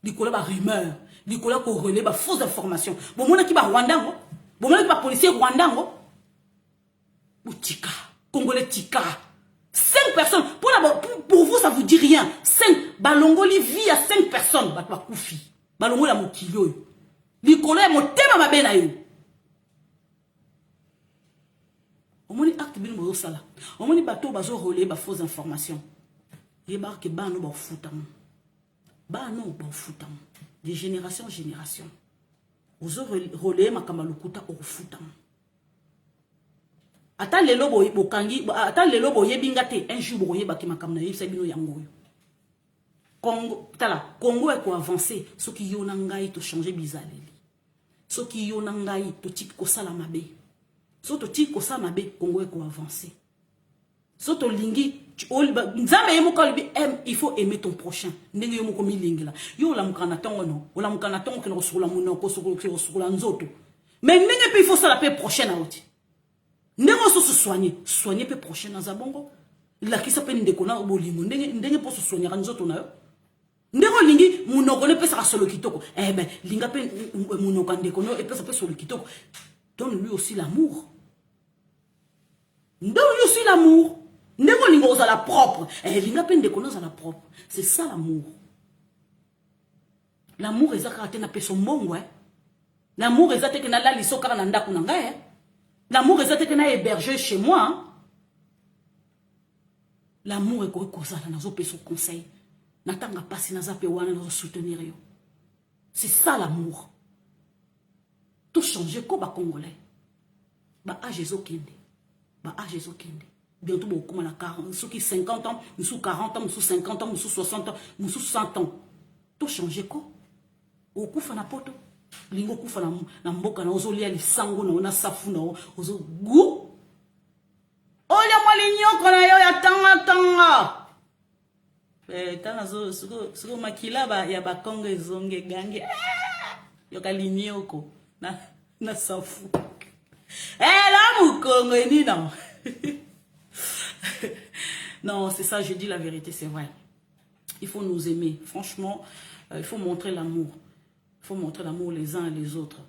Nicolas va rumeur. Nicolas ko relais va fausse information. Bon, mon akaba Rwandango. Bon, mon akaba policier Rwandango. Ou tika. Congolais tika. 5 personnes. Pour vous, ça vous dit rien. 5. Balongoli vit à 5 personnes. Va koufi. Balongoli la mokilo. Nicolas est mon thème à ma benaï. On m'a dit acte bien bozo sala. On m'a dit bateau bazo relais ba fausse information. Il barque bano ba foutam. Bano ba foutam. De génération en génération. Ozo relais makamba lokuta o foutam. Ata lelo bo kangi ata lelo bo yebingate un jour bo yeba ki makamna yebisa bino yango. Congo tala Congo est ko avancer ce qui yona ngai to changer bizaleli. Ce qui yona ngai to tiki ko sala mabe. Soto ti ko sa mabe Congo ko avancer. Soto lingi, il faut aimer ton prochain. Ndenge yo moko milingi la. Yo la mukana tongo no. Ola mukana tongo kino sukula munoko sukula nzoto. Mais ndenge pe il faut ça la paix prochaine auti. Ndenge so se soigner, soigner pe prochaine na zabongo. La ki sa pe ndeko na bolingo. Ndenge po se soigner nzoto na yo. Ndenge lingi munoko ne pe sa solo kitoko. Eh ben linga pe munoko ndeko no e pe sa pe solo kitoko. Donne lui aussi l'amour. Donne-lui aussi l'amour. Ndeko lingo za la propre. Linga pe ndeko na za la propre. C'est ça l'amour. L'amour est zakate na pe son mongo hein. L'amour est zakate na la liso kara na ndako na ngai hein. L'amour est zakate na héberger chez moi hein. L'amour est ko za na zo pe son conseil. Natanga pasi na za pe wana na soutenir yo. C'est ça l'amour. Tout changer ko ba congolais. Ba âge ezokende. Ba âge ezokende. Bientôt beaucoup mal à 40, ceux qui 50 ans, nous sous 40 ans, nous sous 50 ans, nous sous 60 ans, nous sous 100 ans. Tout changer quoi? Au coup fa na poto. Lingo coup fa na mboka na ozolia li sango na ona safu na ozo gu. Olia moi lignon kona yo ya tanga. Tana zo suko makila ba ya ba kongo zonge gange. Yo ka lignon ko na safu. La moukongo ni non. Non, c'est ça, je dis la vérité, c'est vrai. Il faut nous aimer. Franchement, il faut montrer l'amour. Il faut montrer l'amour les uns et les autres.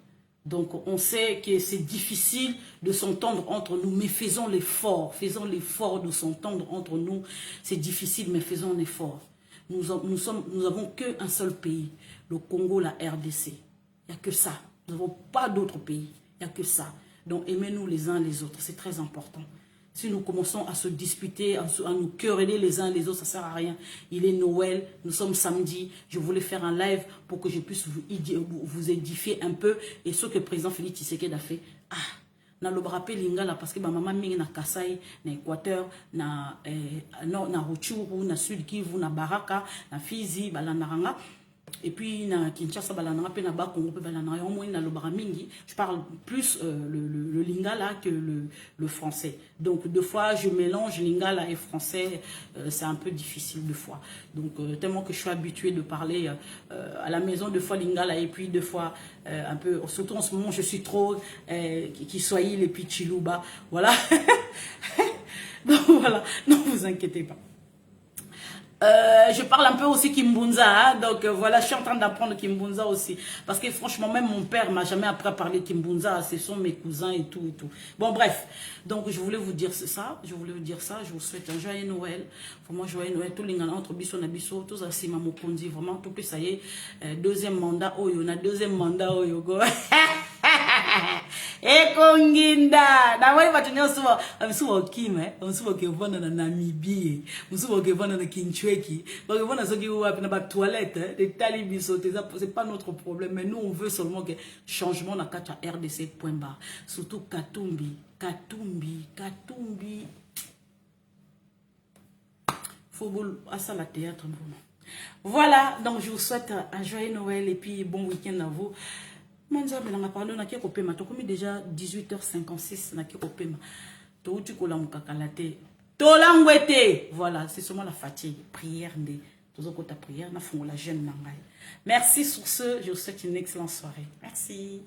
Donc, on sait que c'est difficile de s'entendre entre nous, mais faisons l'effort. Faisons l'effort de s'entendre entre nous. C'est difficile, mais faisons l'effort. Nous avons qu'un seul pays, le Congo, la RDC. Il n'y a que ça. Nous n'avons pas d'autres pays. Il n'y a que ça. Donc, aimez-nous les uns les autres. C'est très important. Si nous commençons à se disputer, à nous quereller les uns les autres, ça ne sert à rien. Il est Noël, nous sommes samedi. Je voulais faire un live pour que je puisse vous édifier un peu. Et ce que le président Félix Tshisekedi a fait, na lobrape lingala parce que ma maman mingi na Kasai, na Équateur, na Rutshuru, na Sud Kivu, na Baraka, na Fizi, balanaranga. Et puis na Kinshasa balananga pe na ba Congo pe balananga au moins na lobara mingi. Je parle plus le lingala que le français. Donc deux fois je mélange lingala et français, c'est un peu difficile deux fois. Donc tellement que je suis habituée de parler à la maison deux fois lingala et puis deux fois un peu, surtout en ce moment je suis trop Kiswahili et puis Chiluba, voilà. Donc voilà, ne vous inquiétez pas. Je parle un peu aussi Kimbunza, hein? Donc voilà, je suis en train d'apprendre Kimbunza aussi. Parce que franchement, même mon père m'a jamais appris à parler Kimbunza, ce sont mes cousins et tout et tout. Bon bref, donc je voulais vous dire ça, je vous souhaite un joyeux Noël. Vraiment joyeux Noël, tout le monde entre biso na biso, tout ça c'est ma mokondi, vraiment tout que ça y est, deuxième mandat, on a deuxième mandat, go. Ekonginda na wale watu nyoso amsuwa kime amsuwa kevona na Namibie amsuwa kevona na Kinchweki bakevona soki wapi na ba toilette des talibiso c'est pas notre problème mais nous on veut seulement que changement na kata RDC point barre surtout Katumbi faut à ça la théâtre voilà donc je vous souhaite un joyeux Noël et puis bon week-end à vous. Manza belanga pardon na kiko pema to komi déjà 18h56 na kiko pema to uti ko la mukakalate to langwete voilà c'est seulement la fatigue prière ndé tozo kota prière na fongola jeune nangai. Merci sur ce, je vous souhaite une excellente soirée. Merci.